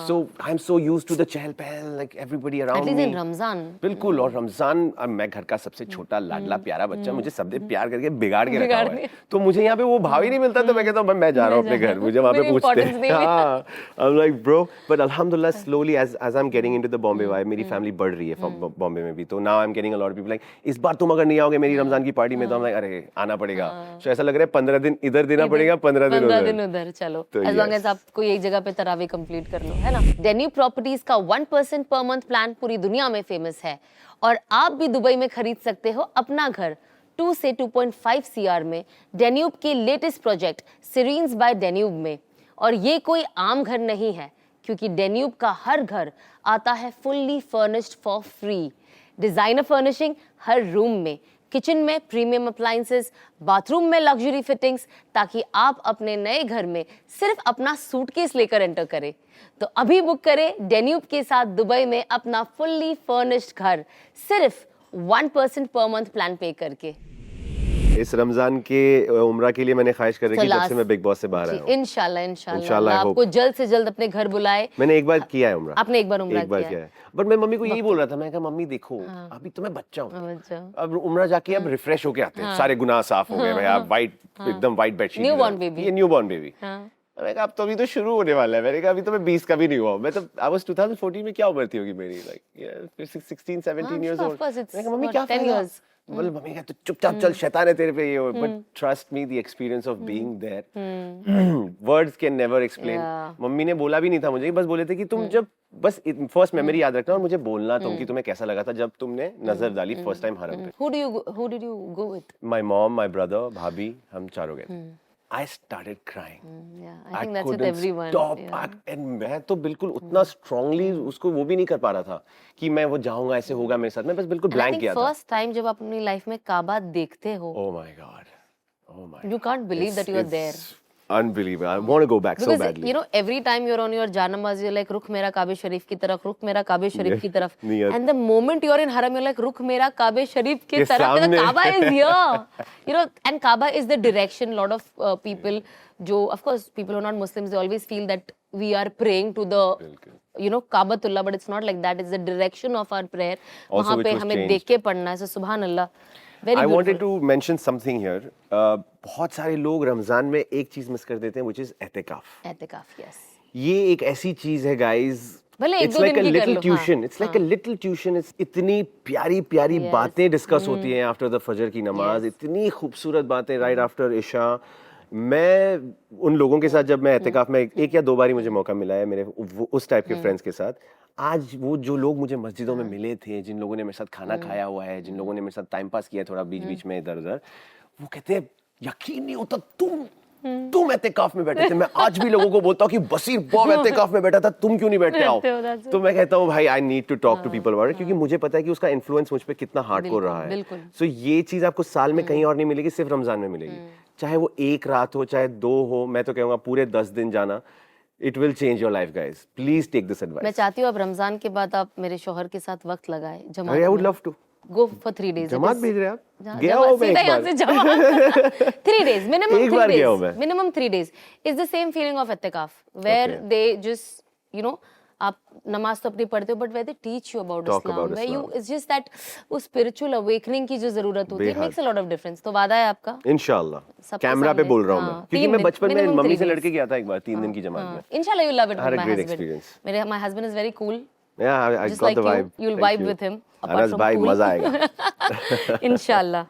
So I'm so used to the चहल पहल, like everybody around me. At least in Ramzan. बिल्कुल. और रमजान, अब मैं घर का सबसे छोटा लाडला प्यारा बच्चा, मुझे सबने प्यार करके बिगाड़ के रखा हुआ है. तो मुझे यहाँ पे वो भाव ही नहीं मिलता. तो मैं कहता हूँ मैं जा रहा हूँ अपने घर. मुझे वहाँ पे पूछते हैं. हाँ, I'm like bro, but alhamdulillah slowly as I'm getting into the Bombay vibe, मेरी फैमिली बढ़ रही है बॉम्बे में भी. तो now I'm getting a lot of people like इस बार तुम अगर नहीं आओगे मेरी रमजान की पार्टी में, तो I'm like अरे आना पड़ेगा. तो ऐसा लग रहा है 15 दिन इधर देना पड़ेगा, 15 दिन उधर. चलो, as long as आप कोई एक जगह पे तरावी कंप्लीट कर लो, है ना. डेन्यूब प्रॉपर्टीज का 1% पर मंथ प्लान पूरी दुनिया में फेमस है, और आप भी दुबई में खरीद सकते हो अपना घर 2 से 2.5 CR में डेन्यूब के लेटेस्ट प्रोजेक्ट सिरीन्स बाय डेन्यूब में. और ये कोई आम घर नहीं है, क्योंकि डेन्यूब का हर घर आता है fully furnished for free. Designer furnishing her room में, किचन में प्रीमियम अप्लायंसेस, बाथरूम में लग्जरी फिटिंग्स, ताकि आप अपने नए घर में सिर्फ अपना सूटकेस लेकर एंटर करें. तो अभी बुक करें डेन्यूब के साथ दुबई में अपना फुल्ली फर्निश्ड घर सिर्फ 1% पर मंथ प्लान पे करके. इस रमजान के उम्रा के लिए मैंने ख्वाहिश कर रखी है जब से मैं बिग बॉस से बाहर आया हूँ. इंशाल्लाह आपको जल्द से जल्द अपने घर बुलाए. मैंने एक बार किया है उम्रा. आपने एक बार उम्रा किया है. बट मैं मम्मी को यही बोल रहा था, मैं कहा मम्मी देखो अभी तो मैं बच्चा हूँ, अब उम्रा जाके अब रिफ्रेश होके आते हैं, सारे गुनाह साफ हो गए भाई, आप वाइट एकदम वाइट बेडशीट, न्यूबॉर्न बेबी. मैं कहा अब तो अभी तो शुरू होने वाला है. मैंने कहा अभी तो मैं 20 का भी नहीं हुआ. मैं तो आई वाज 2014 में क्या उम्र थी होगी मेरी, लाइक 16 17 इयर्स ओल्ड. मैंने कहा मम्मी क्या 10 इयर्स. बोले मम्मी कहते चुपचाप चल, शैतान है तेरे पे ये. But trust me, the experience of being there, words can never explain. Mummy ने बोला भी नहीं था मुझे, बस बोले थे कि तुम जब बस फर्स्ट मेमोरी याद रखना और मुझे बोलना तुम कि तुम्हें कैसा लगा था जब तुमने नजर डाली फर्स्ट टाइम हरम पे. Who did you go with? My mom, my brother, भाभी, हम चारों गए. I started crying. Yeah, I I think that's with couldn't everyone. stop. Yeah. And मैं तो बिल्कुल उतना स्ट्रांगली उसको वो भी नहीं कर पा रहा था कि मैं वो जाऊंगा ऐसे होगा मेरे साथ, मैं बस बिल्कुल And I ब्लैंक think किया था. first time जब आप अपनी लाइफ में काबा देखते हो, Oh my god. Oh my you can't believe that you are there. It's unbelievable. I want to go back so Because badly. you know, every time you're on your janamaz, you're like, रुख मेरा काबे शरीफ की तरफ, रुख मेरा काबे शरीफ की तरफ. नियत. And the moment you're in haram, you're like, रुख मेरा काबे शरीफ की के तरफ. The सामने. Kaaba is here. You know, and Kaaba is the direction. Lot of people, जो of course people who are not Muslims, they always feel that we are praying to the, you know, Kaabatullah, but it's not like that. It's the direction of our prayer. Also, वहाँ which पे was हमें changed. देख के पढ़ना है. So Subhan Allah. Very I beautiful. wanted to mention something here. बहुत सारे लोग रमजान में एक चीज मिस कर देते हैं, which is एतिकाफ. एतिकाफ, yes. ये एक ऐसी चीज है guys. भले एक It's दो like a दिन की कर little लो, tuition. हाँ, It's like a little tuition. It's इतनी प्यारी प्यारी Yes. बातें डिस्कस होती हैं after the फजर की नमाज. इतनी खूबसूरत बातें right after इशा. मैं उन लोगों के साथ जब मैं एतिकाफ में एक या दो बार ही मुझे मौका मिला है मेरे उस टाइप के फ्रेंड्स के साथ. आज वो जो लोग मुझे मस्जिदों में मिले थे, जिन लोगों ने मेरे साथ खाना खाया हुआ है, जिन लोगों ने मेरे साथ टाइम पास किया थोड़ा बीच बीच में इधर उधर, वो कहते हैं यकीन नहीं होता तुम एतिकाफ में बैठे थे. मैं आज भी लोगों को बोलता हूँ कि बसीर बॉब एतिकाफ में बैठा था, तुम क्यों नहीं बैठते आओ. तो मैं कहता हूँ भाई I need to talk to people about it, क्योंकि मुझे पता है कि उसका इन्फ्लुएंस मुझ पे कितना हार्डकोर रहा है. बिल्कुल. सो ये चीज आपको साल में कहीं और नहीं मिलेगी, सिर्फ रमजान में मिलेगी. चाहे वो एक रात हो चाहे दो हो, मैं तो कहूँगा पूरे 10 दिन जाना. It will change your life, guys. Please take this advice. मैं चाहती हूँ अब रमजान के बाद आप मेरे शौहर के साथ वक्त लगाए. I would love to. Go for 3 days. जमात भेज रहे हैं आप? जहाँ- गया जमात हूँ मैं सीधा एक यहाँ बार. से जमात. 3 days, minimum एक 3 बार गया हूँ days. मैं. Minimum 3 days. It's the same feeling of इत्तिकाफ, where Okay. they just, you know, आप नमाज तो अपनी पढ़ते हो, but where they teach you about Talk Islam, about where you, Islam. it's just that उस spiritual awakening की जो जरूरत होती है, it बेहद. makes a lot of difference. तो वादा है आपका? इंशाल्लाह. सबके कैमरा पे सामने. बोल रहा हूँ हाँ, मैं, क्योंकि 3 मैं दिन, बचपन में minimum मम्मी 3 से days. लड़के गया था एक बार 3 दिन की जमात में. Inshallah you'll love it Had with a my great husband. experience. My husband is very cool. Yeah, I Just got like the you, vibe. you'll Thank vibe you. with him. apart Anas from भाई cool. मजा आएगा. इंशाल्लाह.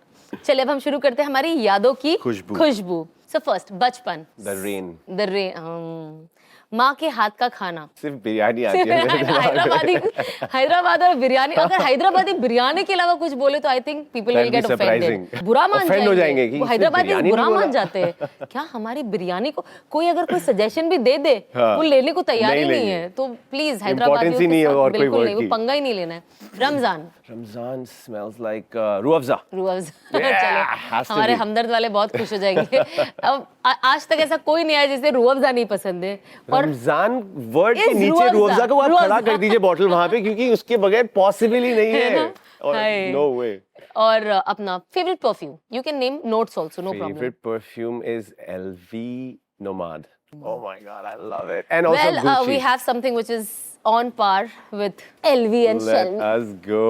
चलिए अब हम शुरू करते हैं हमारी यादों की खुशबू. So first, बचपन. The rain. The rain. माँ के हाथ का खाना. सिर्फ बिरयानी आती है मेरे दिमाग में. हैदराबाद और बिरयानी. अगर हैदराबादी बिरयानी के अलावा कुछ बोले तो I think people will That'll be get offended. surprising. बुरा मान Offend हो जाएंगे जाएंगे. कि वो इसने हैदराबादी बिरयानी बुरा नहीं मान बोला. जाते हैं. क्या हमारी बिरयानी को कोई अगर कोई सजेशन भी दे दे, हाँ. वो लेने को तैयार ही नहीं नहीं लेंगे. है. तो प्लीज Importance हैदराबादियों ही नहीं के है साथ और कोई बिल्कुल word नहीं, वो की. पंगा ही नहीं लेना है. Ramzan. Ramzan smells like Rooh Afza. Rooh Afza. Yeah, has चलो to हमारे be. हमदर्द वाले बहुत खुश हो जाएंगे. अब आज तक ऐसा कोई नहीं आया जिसे रूह अफ़ज़ा नहीं पसंद है. और रमजान वर्ड के इस नीचे रूह रूह अफ़ज़ा को आप रूह खड़ा अफ़ज़ा. कर दीजिए बॉटल वहां पे, क्योंकि उसके बगैर पॉसिबल ही नहीं है है. ना? हाय. No way. और अपना favourite perfume. You can name notes also, no problem. Favorite perfume is LV Nomad. Oh my god, I love it. And also Well, Gucci. we have something which is on par with LV and Let Shell. us go.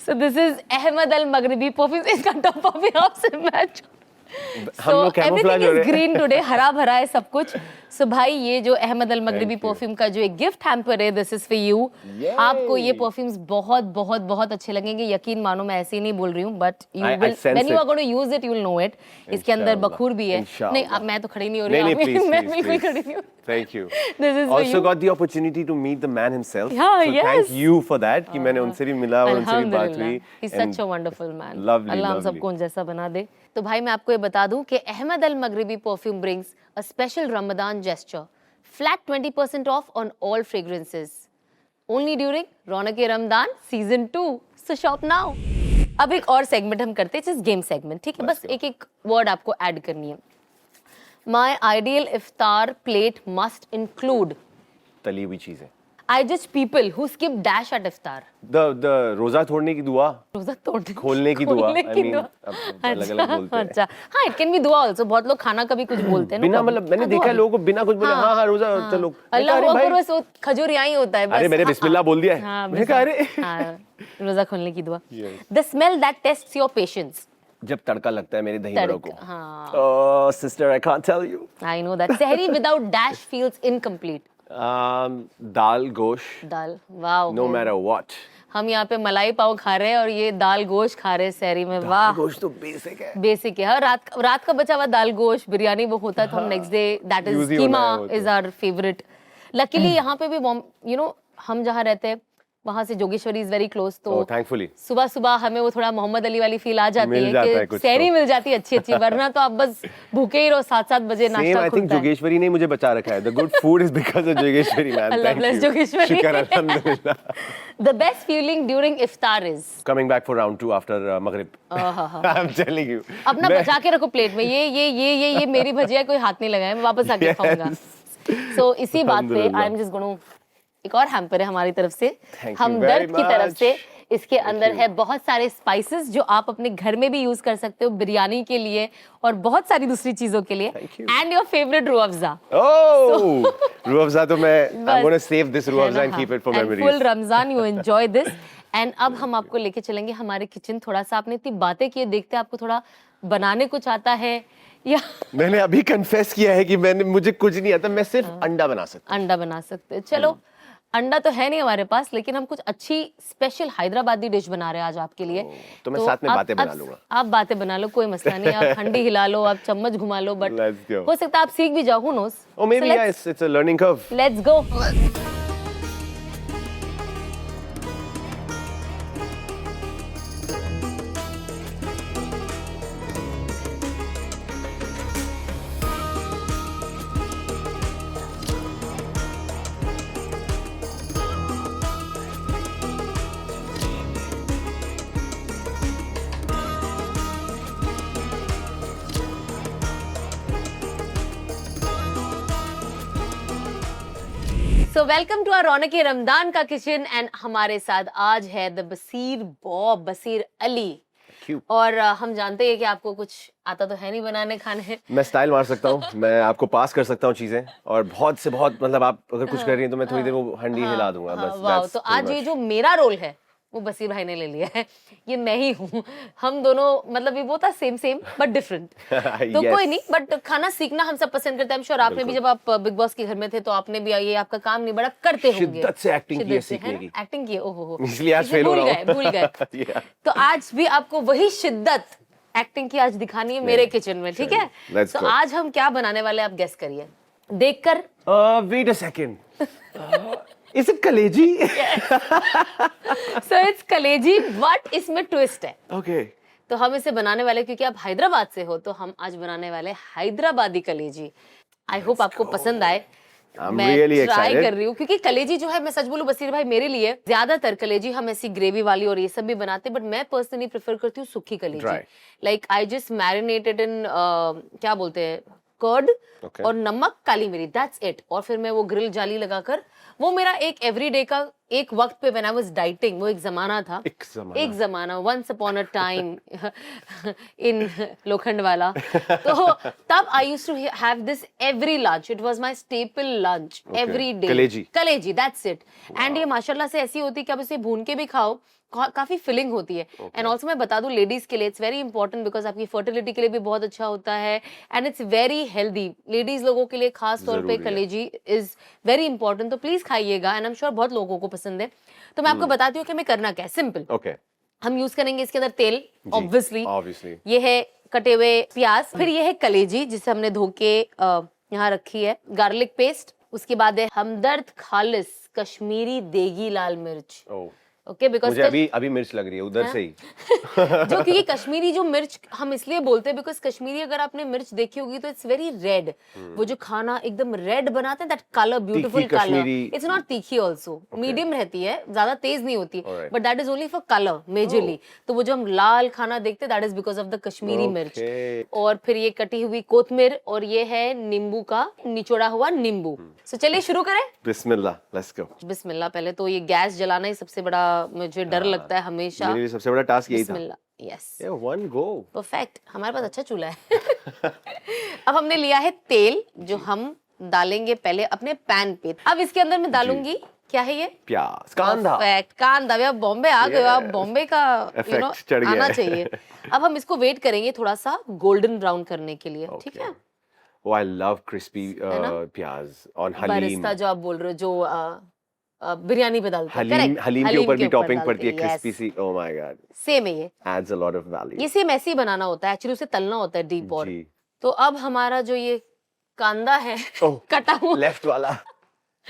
So this is Ahmed Al Maghribi perfume. इसका top भी आपसे match. हम लोग camouflage everything हो is रहे हैं. green today. हरा भरा है सब कुछ. So भाई ये जो Ahmad Al मगरिबी Thank you. Perfume का जो एक गिफ्ट हैम्पर है, this is for you. Yay. आपको ये परफ्यूम्स बहुत बहुत बहुत अच्छे लगेंगे. यकीन मानो मैं ऐसे ही नहीं बोल रही हूँ, but you I will sense when you are it. Going to use it you will know it. इसके अंदर Inshallah. बखूर भी है. Inshallah. नहीं अब मैं तो खड़ी नहीं हो रही नहीं, हूँ. please, मैं please, बिल्कुल please. खड़ी नहीं हूँ. Thank you. This is for Also you. got the opportunity to meet the man himself. Yeah, so yes. thank you for that कि मैंने उनसे भी मिला और उनसे भी बात अल्हम्दुलिल्लाह. हुई. He's And such a wonderful man. Lovely, अल्लाह हम lovely. सबको उन जैसा बना दे. तो भाई मैं आपको ये बता दूं कि Ahmad Al मगरिबी perfume brings a special Ramadan gesture. Flat 20% off on all fragrances. Only during Raunak Ramadan season 2. So shop now. अब एक और सेगमेंट हम करते हैं, जिस गेम सेगमेंट. ठीक है, बस एक एक वर्ड आपको ऐड करनी है. My ideal iftar plate must include. तली हुई चीजें. I judge people who skip dash at iftar. The रोजा तोड़ने की दुआ. रोजा तोड़ने खोलने की दुआ. खोलने I की mean, दुआ. अब अलग-अलग बोलते हैं. अच्छा. हाँ, it can be दुआ also. बहुत लोग खाना कभी कुछ बोलते हैं ना. बिना मतलब मैंने देखा है लोगों को बिना कुछ बोले हाँ रोजा चलो. अल्लाह अरे अकबर भाई, बस वो खजूर यहाँ ही होता है बस. अरे मैंने बिस्मिल्लाह बोल दिया है. हाँ, मैंने कहा अरे. हाँ, रोजा खोलने की दुआ. Yes. The smell that tests your patience. जब तड़का लगता है मेरे दही बड़ों को. हाँ. Oh sister, I can't tell you. I know that. Sehri without dash feels incomplete. दाल गोश्त. दाल. Wow. No matter what. हम यहाँ पे मलाई पाव खा रहे हैं और ये दाल गोश्त खा रहे हैं सहरी में. वाह. गोश्त तो बेसिक है. बेसिक है. हर रात का बचा हुआ दाल गोश्त बिरयानी वो होता है तो हम next day that is Use ही होना कीमा है वो तो. Is our favourite. लकीली यहाँ पे भी यू नो हम जहाँ रहते हैं वहाँ से जोगेश्वरी इज वेरी क्लोज, तो Oh, thankfully. सुबह सुबह हमें वो थोड़ा मोहम्मद अली वाली फील आ जाती मिल है जाता है कि कुछ सहरी तो। मिल जाती है अच्छी अच्छी, वरना तो आप बस भूखे ही रहो, 7-7 बजे Same, नाश्ता I think खुलता है। जोगेश्वरी ने मुझे बचा रखा है. The good food is because of Jogeshwari, man. Allah Thank bless you. Jogeshwari. शुक्र अल्हम्दुलिल्लाह. The best feeling during iftar is Coming back for round 2 after Maghrib. I'm telling you. अपना मैं- बचा के रखो प्लेट में, ये मेरी भजिया कोई हाथ नहीं लगाए, मैं वापस आके खाऊंगा। सो इसी बात पे अल्हम्दुलिल्लाह। आई एम जस्ट गोना, एक और हैम्पर है हमारी तरफ से, Thank you हमदर्द very की तरफ much. से। इसके अंदर you. है बहुत सारे स्पाइसेस जो आप अपने घर में भी यूज कर सकते हो बिरयानी के लिए और बहुत सारी दूसरी चीजों के लिए, Thank you. And your favourite Rooh Afza. Oh, Rooh Afza तो मैं बस। I'm going to save this Rooh Afza and keep it for memories. Full Ramzan you enjoy this. And अब हम आपको लेके चलेंगे हमारे किचन, थोड़ा सा आपने इतनी बातें की, देखते हैं आपको थोड़ा बनाने कुछ आता है या मैंने अभी कन्फेस किया है कि मुझे कुछ नहीं आता, मैं सिर्फ अंडा बना सकता अंडा बना सकते हैं। चलो अंडा तो है नहीं हमारे पास, लेकिन हम कुछ अच्छी स्पेशल हैदराबादी डिश बना रहे हैं आज आपके लिए। तो मैं साथ में बातें बना लूंगा। आप बातें बना लो, कोई मसला नहीं, आप हंडी हिला लो, आप चम्मच घुमा लो, बट Let's go. हो सकता है आप सीख भी जाओ, who knows? Oh, maybe So yes, it's a learning curve. let's go. So welcome to our Raunaq Ramadan का किचन, एंड हमारे साथ आज है द बसीर अली। Cute. और हम जानते हैं कि आपको कुछ आता तो है नहीं बनाने खाने। मैं स्टाइल मार सकता हूँ, मैं आपको पास कर सकता हूँ चीजें, और बहुत से बहुत मतलब आप अगर कुछ कर रही हैं तो मैं थोड़ी देर वो हंडी हिला दूंगा बस। वाह, that's तो pretty आज ये much. जो मेरा रोल है वो बसीर भाई ने ले लिया है, ये मैं ही हूँ। हम दोनों मतलब ये वो था सेम बट डिफरेंट। तो Yes. कोई नहीं, बट खाना सीखना हम सब पसंद करते हैं। श्योर आपने भी, जब आप बिग बॉस के घर में थे तो आपने भी, ये आपका काम नहीं, बड़ा करते होंगे। शिद्दत से एक्टिंग की है, शिद्दत से, सीखने है की। ना? एक्टिंग की है, ओहो, इसलिए आज फेल हो रहा हूँ। भूल गए Yeah. तो आज भी आपको वही शिद्दत एक्टिंग की आज दिखानी है मेरे किचन में, ठीक है? Let's तो go. आज हम क्या बनाने वाले हैं आप गेस करिए, देखकर। Wait a second. Is it कलेजी? सो इट्स कलेजी, बट इसमें ट्विस्ट है। Okay. तो हम इसे बनाने वाले, क्योंकि आप हैदराबाद से हो, तो हम आज बनाने वाले हैदराबादी कलेजी। आई होप आपको पसंद आए। I'm मैं really ट्राई excited. कर रही हूँ, क्योंकि कलेजी जो है, मैं सच बोलूं बसीर भाई, मेरे लिए ज्यादातर कलेजी हम ऐसी ग्रेवी वाली और ये सब भी बनाते हैं, बट मैं पर्सनली प्रेफर करती हूँ सूखी कलेजी। Dry. Like I just marinated in क्या बोलते हैं, कर्ड Okay. और नमक, काली मिर्च, दैट्स इट। और फिर मैं वो ग्रिल जाली लगाकर, वो मेरा एक एवरीडे का एक वक्त पे, व्हेन आई वाज डाइटिंग, वो एक जमाना था, एक जमाना, once upon a time in लोखंड वाला। तो तब I used to have this every lunch, it was my staple lunch every day. कलेजी, दैट्स इट। एंड ये माशाल्लाह से ऐसी होती है कि आप इसे भून के भी खाओ, काफी फिलिंग होती है। एंड ऑल्सो मैं बता दूं, लेडीज के लिए इट्स वेरी इंपॉर्टेंट, बिकॉज आपकी फर्टिलिटी के लिए भी बहुत अच्छा होता है, and it's very healthy. Ladies लोगों के लिए खास तौर पे कलेजी इज वेरी इंपॉर्टेंट, तो प्लीज खाइएगा, एंड आई एम श्योर बहुत लोगों को पसंद है। तो मैं आपको बताती हूँ कि मैं करना क्या है, सिंपल। Okay. हम यूज करेंगे इसके अंदर तेल, Obviously. ऑब्वियसली, ये है कटे हुए प्याज, फिर ये है कलेजी जिसे हमने धो के यहाँ रखी है, गार्लिक पेस्ट, उसके बाद है हमदर्द खालिस कश्मीरी देगी लाल मिर्च। Oh. ओके, बिकॉज मुझे अभी मिर्च लग रही है उधर से ही। जो, क्योंकि कश्मीरी जो मिर्च हम इसलिए बोलते हैं, बिकॉज कश्मीरी अगर आपने मिर्च देखी होगी तो इट्स वेरी रेड। वो जो खाना एकदम रेड बनाते हैं, that colour, beautiful colour, Kashmiri. It's not तीखी ऑल्सो, मीडियम रहती है, ज्यादा तेज नहीं होती, Alright. But that is only for colour majorly. तो वो जो हम लाल खाना देखते हैं, that is because of the Kashmiri मिर्च। और फिर ये कटी हुई कोथमीर, और ये है नींबू का निचोड़ा हुआ नींबू। सो चलिए शुरू करें। बिस्मिल्लाह, लेट्स गो। बिस्मिल्लाह। पहले तो ये गैस जलाना ही सबसे बड़ा मुझे डर लगता है हमेशा। मेरे लिए सबसे बड़ा टास्क यही था। बिस्मिल्लाह, yes, Yeah, one go. Perfect. हमारे पास अच्छा चूल्हा है। अब हमने लिया है तेल, जो हम डालेंगे पहले अपने पैन पे। अब इसके अंदर मैं डालूंगी, क्या है ये? प्याज, कांदा। परफेक्ट, कांदा। आप बॉम्बे आ गए हो, आप बॉम्बे का Effect चढ़ गया आना है। चाहिए। अब हम इसको वेट करेंगे थोड़ा सा गोल्डन ब्राउन करने के लिए, ठीक है? Oh, I love crispy प्याज on हलीम। बरिस्ता जो आप बोल रहे हो, जो बिरयानी पे डालते हैं, हलीम, correct? हलीम के ऊपर भी टॉपिंग डालते पड़ती है, हैं, crispy yes. See. Oh my god, same है ये। adds a lot of value. ये सेम ऐसे ही बनाना होता है, एक्चुअली उसे तलना होता है डीप। और जी। तो अब हमारा जो ये कांदा है Oh, कटा हुआ, लेफ्ट वाला।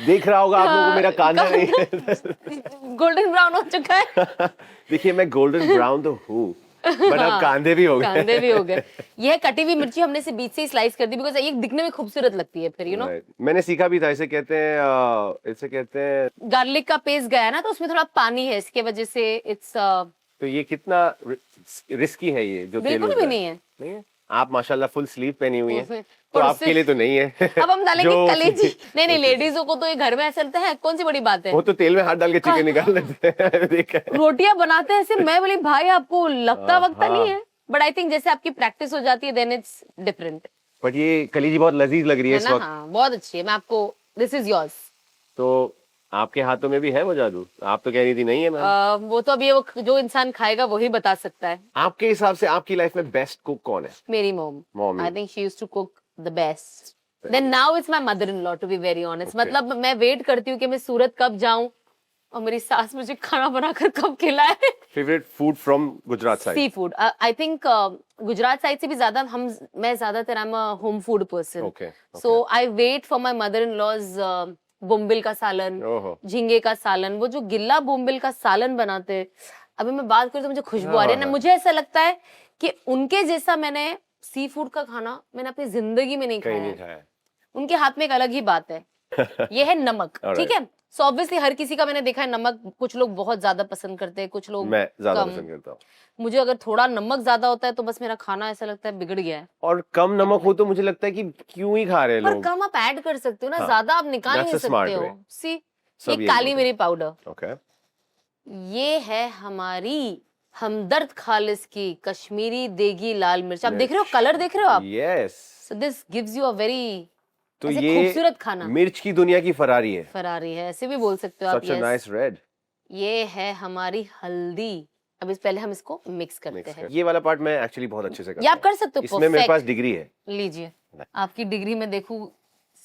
देख रहा होगा आप लोगों को मेरा कांधा नहीं है। गोल्डन ब्राउन हो चुका है। देखिए मैं गोल्डन ब्राउन तो हूँ, बट अब कांधे भी हो गए। कांधे भी हो गए। यह कटी हुई मिर्ची हमने से बीच से ही स्लाइस कर दी, बिकॉज ये दिखने में खूबसूरत लगती है फिर, यू नो। Right. मैंने सीखा भी था, इसे कहते हैं गार्लिक का पेस्ट गया ना, तो उसमें थोड़ा पानी है, इसके वजह से इट्स तो ये कितना रिस्की है ये जो तेल बिल्कुल उड़ भी रहा नहीं है। नहीं है? आप माशाल्लाह फुल स्लीव पहनी हुई है, उसमें- तो और आपके उससे- लिए तो नहीं है। अब हम डालेंगे जो- कलेजी। नहीं, लेडीजों को तो ये घर में ऐसा लगता है, कौन सी बड़ी बात है। वो तो तेल में हाथ डाल के चिकन निकाल लेते हैं। देखा है। रोटियां बनाते हैं ऐसे, मैं बोली भाई आपको लगता वक्ता हाँ। नहीं है, बट आई थिंक जैसे आपकी प्रैक्टिस हो जाती है देन इट्स डिफरेंट, बट ये कलीजी बहुत लजीज लग रही है है इस ना। वक्त। हाँ, बहुत अच्छी है। मैं आपको, दिस इज योर्स। तो आपके हाथों में भी है वो जादू? आप तो कह रही थी नहीं है मैम। वो तो अभी वो जो इंसान खाएगा वही बता सकता है। आपके हिसाब से आपकी लाइफ में बेस्ट कुक कौन है? मेरी mom, Mommy. I think she used to cook the best. Then now it's my mother in law, to be very honest. Okay. मतलब मैं वेट करती हूँ कि मैं सूरत कब जाऊं और मेरी सास मुझे खाना बनाकर कब खिलाए। Favourite food from Gujarat side? Sea food, I think Gujarat side से भी ज्यादा मैं ज्यादातर I am a home food person. Okay, so I wait for my mother in law's बोम्बिल का सालन, ओहो। झींगे का सालन, वो जो गिल्ला बोम्बिल का सालन बनाते हैं, अभी मैं बात करूँ तो मुझे खुशबू आ रही है ना। हाँ। मुझे ऐसा लगता है कि उनके जैसा मैंने सी फूड का खाना मैंने अपनी जिंदगी में नहीं कहीं खाया नहीं है। खाया। उनके हाथ में एक अलग ही बात है। ये है नमक, Alright. ठीक है। सो ऑब्वियसली हर किसी का मैंने देखा है नमक, कुछ लोग बहुत ज्यादा पसंद करते हैं, कुछ लोग मैं ज्यादा कम। पसंद करता हूँ। मुझे अगर थोड़ा नमक ज्यादा होता है तो बस मेरा खाना ऐसा लगता है बिगड़ गया है। और कम नमक हो तो मुझे लगता है कि क्यों ही खा रहे हैं पर लोग। कम आप ऐड कर सकते हो ना, हाँ, ज्यादा आप निकाल that's नहीं a smart सकते way. हो। सी, सब ये यही काली बोलते मिरी पाउडर, ओके। ये है हमारी हमदर्द खालिस की कश्मीरी देगी लाल मिर्च। आप देख रहे हो, कलर देख रहे हो आप। Yes. So this gives you a very तो ऐसे ये खूबसूरत खाना। मिर्च की दुनिया की फरारी है। फरारी है, ऐसे भी बोल सकते हो आप। सच अ yes. Nice red. ये है हमारी हल्दी। अब इस पहले हम इसको मिक्स करते हैं। ये वाला पार्ट मैं एक्चुअली बहुत अच्छे से करता ये आप हूँ। कर सकते हो, इसमें मेरे perfect। पास डिग्री है। लीजिए, नहीं। आपकी डिग्री में देखूं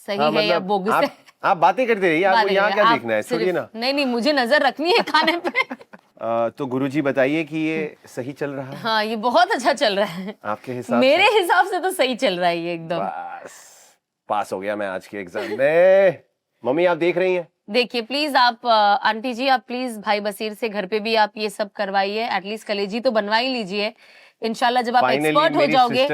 सही हाँ, है या मतलब बोगस है। आप बातें करते रहिए, आपको बातें यहाँ करें, क्या आप देखना है, सिर्फ- छोड़िए ना। नहीं नहीं, मुझे नजर रखनी है खाने पे। तो गुरुजी बताइए कि ये सही चल रहा है हाँ, ये बहुत अच्छा चल रहा है। आपके हिसाब मेरे से? हिसाब से तो सही चल रहा है ये एकदम। बस पास हो गया मैं आज के एग्जाम में। मम्मी आप देख रही हैं? देखिए प्लीज आप आंटी जी, आप प्लीज भाई बसीर से घर पे भी आप ये सब करवाइए, एटलीस्ट कलेजी तो बनवा ही लीजिए। इंशाल्लाह जब आप एक्सपर्ट हो जाओगे।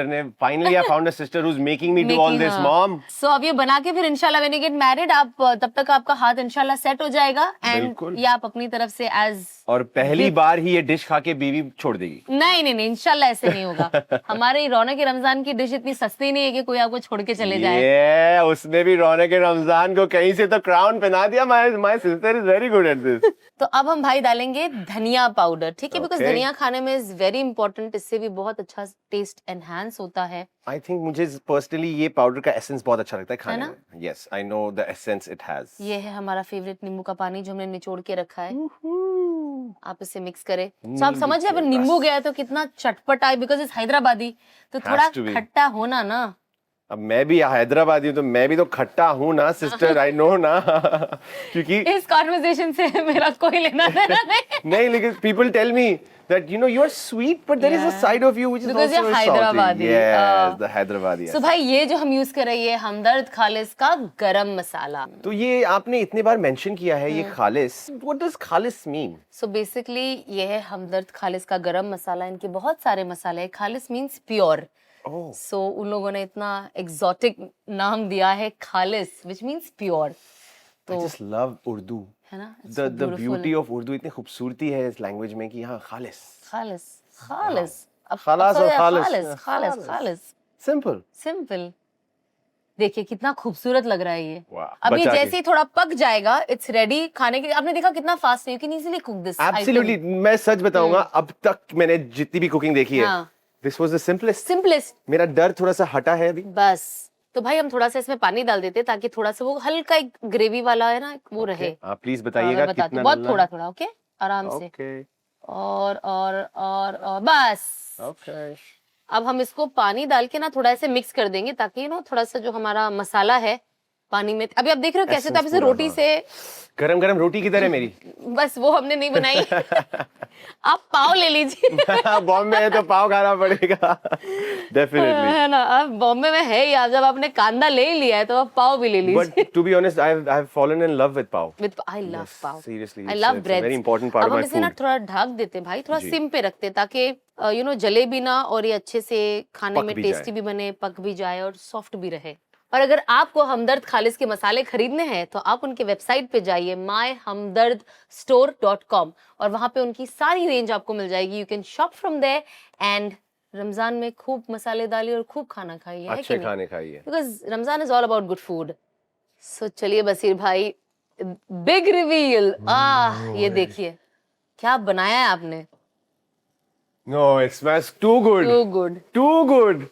Finally I found a sister who is making me do all this mom. So अब ये बना के फिर इंशाल्लाह व्हेन यू गेट मैरिड, आप तब तक आपका हाथ इंशाल्लाह सेट हो जाएगा एंड बिल्कुल। ये आप अपनी तरफ से एज और पहली बार ही ये डिश खा के बीवी छोड़ देगी। नहीं नहीं नहीं, इंशाल्लाह ऐसे नहीं होगा। हमारे रौनक रमजान की डिश इतनी सस्ती नहीं है कि कोई आपको छोड़ के चले जाए। ये उसने भी रौनक रमजान को कहीं से तो क्राउन पहना दिया। My sister is very good at this. तो अब हम भाई डालेंगे धनिया पाउडर, ठीक है, बिकॉज Okay. धनिया खाने में इज वेरी इंपॉर्टेंट। इससे भी बहुत अच्छा टेस्ट एनहांस होता है। आई थिंक मुझे पर्सनली ये पाउडर का एसेंस बहुत अच्छा लगता है खाने ना? में। Yes I know the essence it has. ये है हमारा फेवरेट नींबू का पानी जो हमने निचोड़ के रखा है। आप इसे मिक्स करें तो आप नींबू समझ रहे हैं, के अगर नींबू रस। गया तो कितना चटपटा है, बिकॉज इस हैदराबादी तो थोड़ा to be. खट्टा होना ना। अब मैं भी हैदराबादी हूँ तो मैं भी तो खट्टा हूँ ना सिस्टर, आई नो ना। क्योंकि इस कॉन्वर्सेशन से मेरा कोई लेना देना नहीं। नहीं, लेकिन people tell me that you are sweet but there is a Yeah. side of you which is Because also you're salty. Hyderabadi. Yes, the Hyderabadi. सो भाई ये जो हम यूज कर रहे हैं ये हमदर्द खालिस का गरम मसाला। तो ये आपने इतने बार मेंशन किया है ये खालिस। What does खालिस mean? सो बेसिकली ये है हमदर्द खालिस का गरम मसाला। इनके बहुत सारे मसाले हैं। खालिस मींस प्योर। Oh. सो उन लोगों ने इतना एग्जॉटिक नाम दिया है खालिस, which means pure. I just love Urdu. है ना, It's The so the beautiful. beauty of Urdu इतनी खूबसूरती है इस लैंग्वेज में कि हाँ खालिस। खालिस खालिस खलास और खालिस। खालिस खालिस खालिस Simple. सिंपल। देखिए कितना खूबसूरत लग रहा है ये। वाह, अभी बचा के। जैसे ही थोड़ा पक जाएगा इट्स रेडी खाने के लिए। आपने देखा कितना फास्ट है, you can easily cook this. Absolutely. मैं सच बताऊंगा अब तक मैंने जितनी भी कुकिंग देखी है हाँ। this was the simplest. Simplest. मेरा डर थोड़ा सा हटा है अभी। बस तो भाई हम थोड़ा सा इसमें पानी डाल देते हैं ताकि थोड़ा सा वो हल्का एक ग्रेवी वाला है ना वो रहे। आप प्लीज हाँ, बताइएगा मैं बताती कितना हूँ, बहुत डालना थोड़ा है? थोड़ा। ओके, आराम से। Okay. और बस। Okay. अब हम इसको पानी डाल के ना थोड़ा ऐसे मिक्स कर देंगे ताकि थोड़ा सा जो हमारा मसाला है पानी में। अभी आप देख रहे हो कैसे, तो आप इसे Essence रोटी पूरा, से गरम गरम रोटी की तरह मेरी। बस वो हमने नहीं बनाई। आप पाव ले लीजिए। बॉम्बे है तो पाव खाना पड़ेगा डेफिनेटली। है ना, अब बॉम्बे में है ही, आप जब आपने कांदा ले ही लिया है तो आप पाव भी ले लीजिए। But to be honest, I have fallen in love with pav. I love Yes, pav, seriously, I it's- love it's a breads। very important part अब of हम my इसे ना food। थोड़ा ढक देते हैं भाई, थोड़ा जी। सिम पे रखते हैं ताकि जले भी ना और ये अच्छे से खाने पक में भी टेस्टी जाए। भी बने, पक भी जाए और सॉफ्ट भी रहे। और अगर आपको हमदर्द खालिस के मसाले खरीदने हैं तो आप उनके वेबसाइट पे जाइए myhumdardstore.com और वहां पे उनकी सारी रेंज आपको मिल जाएगी। You can shop from there and Ramzan में खूब मसाले डालिए और खूब खाना खाइए, है कि अच्छे नहीं? खाने खाइए। Because Ramzan is all about good food. So चलिए बसीर भाई, बिग रिवील, ये देखिए क्या बनाया है आपने। No, it smells too good. Too good. Too good.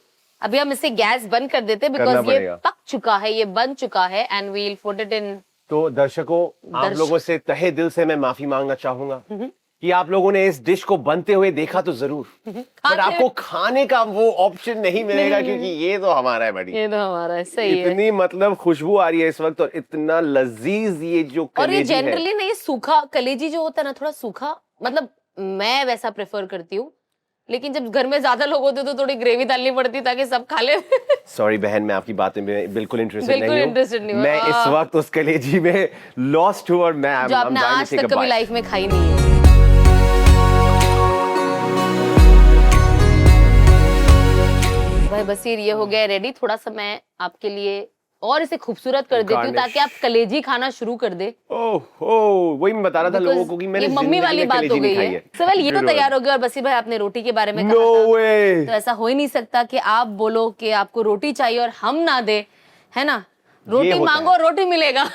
अभी हम इसे गैस बंद कर देते हैं करना बिकॉज ये पड़ेगा। पक चुका है, ये बन चुका है and we'll put it in. तो दर्शकों, आप लोगों से तहे दिल से मैं माफी मांगना चाहूंगा कि आप लोगों ने इस डिश को बनते हुए देखा तो जरूर, पर आपको खाने का वो ऑप्शन नहीं मिलेगा क्योंकि ये तो हमारा है बड़ी। ये तो हमारा है, सही है। इतनी मतलब खुशबू आ रही है इस वक्त और इतना लजीज ये जो और ये कलेजी है। जनरली ना, ये सूखा कलेजी जो होता है ना, थोड़ा सूखा, मतलब मैं वैसा प्रेफर करती हूँ, लेकिन जब घर में ज्यादा लोग होते तो थोड़ी ग्रेवी डालनी पड़ती ताकि सब खा ले। सॉरी बहन, मैं आपकी बातें में बिल्कुल इंटरेस्टेड बिल्कुल नहीं हूँ। interested नहीं हूँ। मैं इस वक्त उस कलेजी में लॉस्ट हूँ और मैं जो आपने आज तक कभी लाइफ में खाई नहीं है। भाई बसीर, ये हो गया रेडी। थोड़ा सा मैं आपके लिए और इसे खूबसूरत कर देती हूँ Garnish। ताकि आप कलेजी खाना शुरू कर दे। ओह वही मैं बता रहा था लोगों को कि मैंने ये मम्मी जिंदगी वाली में बात हो कलेजी गई नहीं खाई है। सवाल ये तो तैयार हो गया और बसीर भाई आपने रोटी के बारे में नो कहा था। वे। तो ऐसा हो ही नहीं सकता कि आप बोलो कि आपको रोटी चाहिए और हम ना दे, है ना? रोटी होता मांगो, रोटी मिलेगा।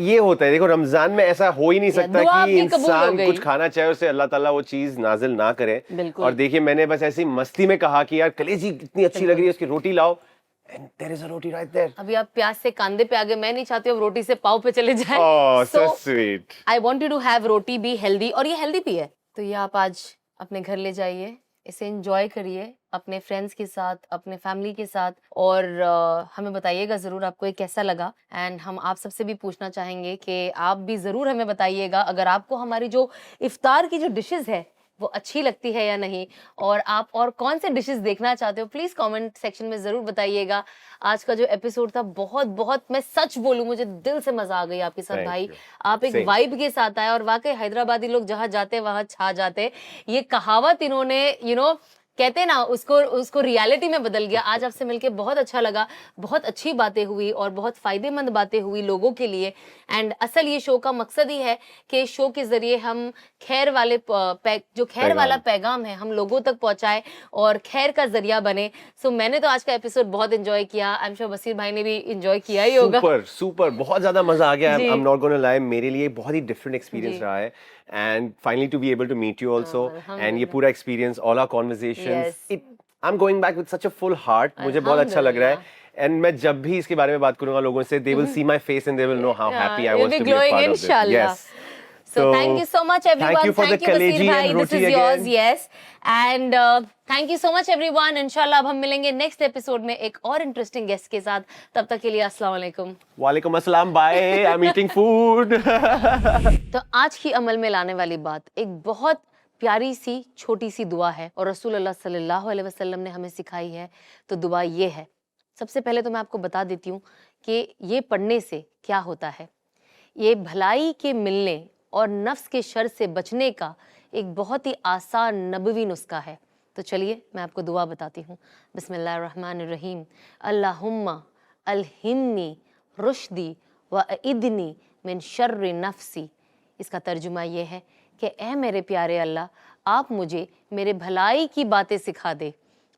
ये होता है, देखो रमजान में ऐसा हो ही नहीं सकता दुआ कि आपकी कबूल हो इंसान गई। कुछ खाना चाहे उसे अल्लाह ताला वो चीज नाजिल ना करे। बिल्कुल। और देखिए मैंने बस ऐसी मस्ती में कहा कि यार कलेजी इतनी अच्छी लग रही है, उसकी रोटी लाओ, and there is a roti right there. अभी आप प्याज से कांदे पे आ गए, मैं नहीं चाहती अब रोटी से पाव पे चले जाए। Oh so sweet. I want you to have roti be healthy, और ये हेल्दी भी है। तो ये आप आज अपने घर ले जाइए, इसे एंजॉय करिए अपने फ्रेंड्स के साथ, अपने फैमिली के साथ, और हमें बताइएगा ज़रूर आपको ये कैसा लगा। एंड हम आप सबसे भी पूछना चाहेंगे कि आप भी ज़रूर हमें बताइएगा अगर आपको हमारी जो इफ्तार की जो डिशेस है वो अच्छी लगती है या नहीं, और आप और कौन से डिशेस देखना चाहते हो प्लीज़ कमेंट सेक्शन में ज़रूर बताइएगा। आज का जो एपिसोड था बहुत बहुत, मैं सच बोलूं, मुझे दिल से मजा आ गई आपके साथ Thank भाई। you. आप एक Same. वाइब के साथ आए और वाकई हैदराबादी लोग जहाँ जाते वहाँ छा जाते। ये कहावत इन्होंने कहते हैं ना, उसको रियलिटी में बदल गया। आज आपसे मिलके बहुत अच्छा लगा, बहुत अच्छी बातें हुई और बहुत फायदेमंद बातें हुई लोगों के लिए। एंड असल ये शो का मकसद ही है कि शो के जरिए हम खैर वाले जो खैर वाला पैगाम है हम लोगों तक पहुंचाए और खैर का जरिया बने। सो मैंने तो आज का एपिसोड बहुत एंजॉय किया, आई एम श्योर बसीर भाई ने भी एंजॉय किया ही होगा। सुपर बहुत ज्यादा मजा आ गया। जी। I am not gonna lie, मेरे लिए बहुत ही डिफरेंट एक्सपीरियंस जी। रहा है, and finally to be able to meet you also, and ये अल्हम्दुलिल्लाह। पूरा experience, all our conversations, Yes। I am going back with such a full heart. मुझे बहुत अच्छा लग रहा है, एंड मैं जब भी इसके बारे में बात करूंगा लोगों से, they will see my face and they will know how happy I was to be a part of this. Yes. So thank you so much everyone. Thank you for the Basir kaleji bhai. and This roti is yours, again. yes. And thank you so much everyone. इंशाल्लाह अब हम मिलेंगे next episode में एक और interesting guest के साथ। तब तक के लिए अस्सलाम वालेकुम। वालेकुम अस्सलाम, bye, I am eating food. तो आज की अमल में लाने वाली बात एक बहुत प्यारी सी छोटी सी दुआ है और रसूल अल्लाह सल्लल्लाहु अलैहि वसल्लम ने हमें सिखाई है। तो दुआ ये है, सबसे पहले तो मैं आपको बता देती हूँ कि ये पढ़ने से क्या होता है। ये भलाई के मिलने और नफ्स के शर से बचने का एक बहुत ही आसान नबवी नुस्खा है। तो चलिए मैं आपको दुआ बताती हूँ। बिस्मिल्लाहिर्रहमानिर्रहीम। अल्लाहुम्मा अलहिमनी रुश्दी व इदनी मिन शर्रि नफ्सी। इसका तर्जुमा ये है कि ए मेरे प्यारे अल्लाह, आप मुझे मेरे भलाई की बातें सिखा दे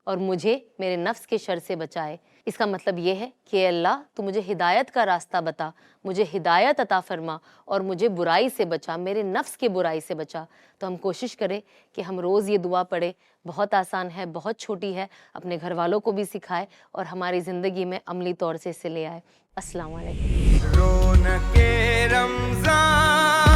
और मुझे मेरे नफ्स के शर से बचाए। इसका मतलब ये है कि अल्लाह तू मुझे हिदायत का रास्ता बता, मुझे हिदायत अता फरमा और मुझे बुराई से बचा, मेरे नफ्स की बुराई से बचा। तो हम कोशिश करें कि हम रोज़ ये दुआ पढ़ें। बहुत आसान है, बहुत छोटी है, अपने घर वालों को भी सिखाए और हमारी ज़िंदगी में अमली तौर से इसे ले आए। अस्सलाम वालेकुम। रौनके रमज़ान।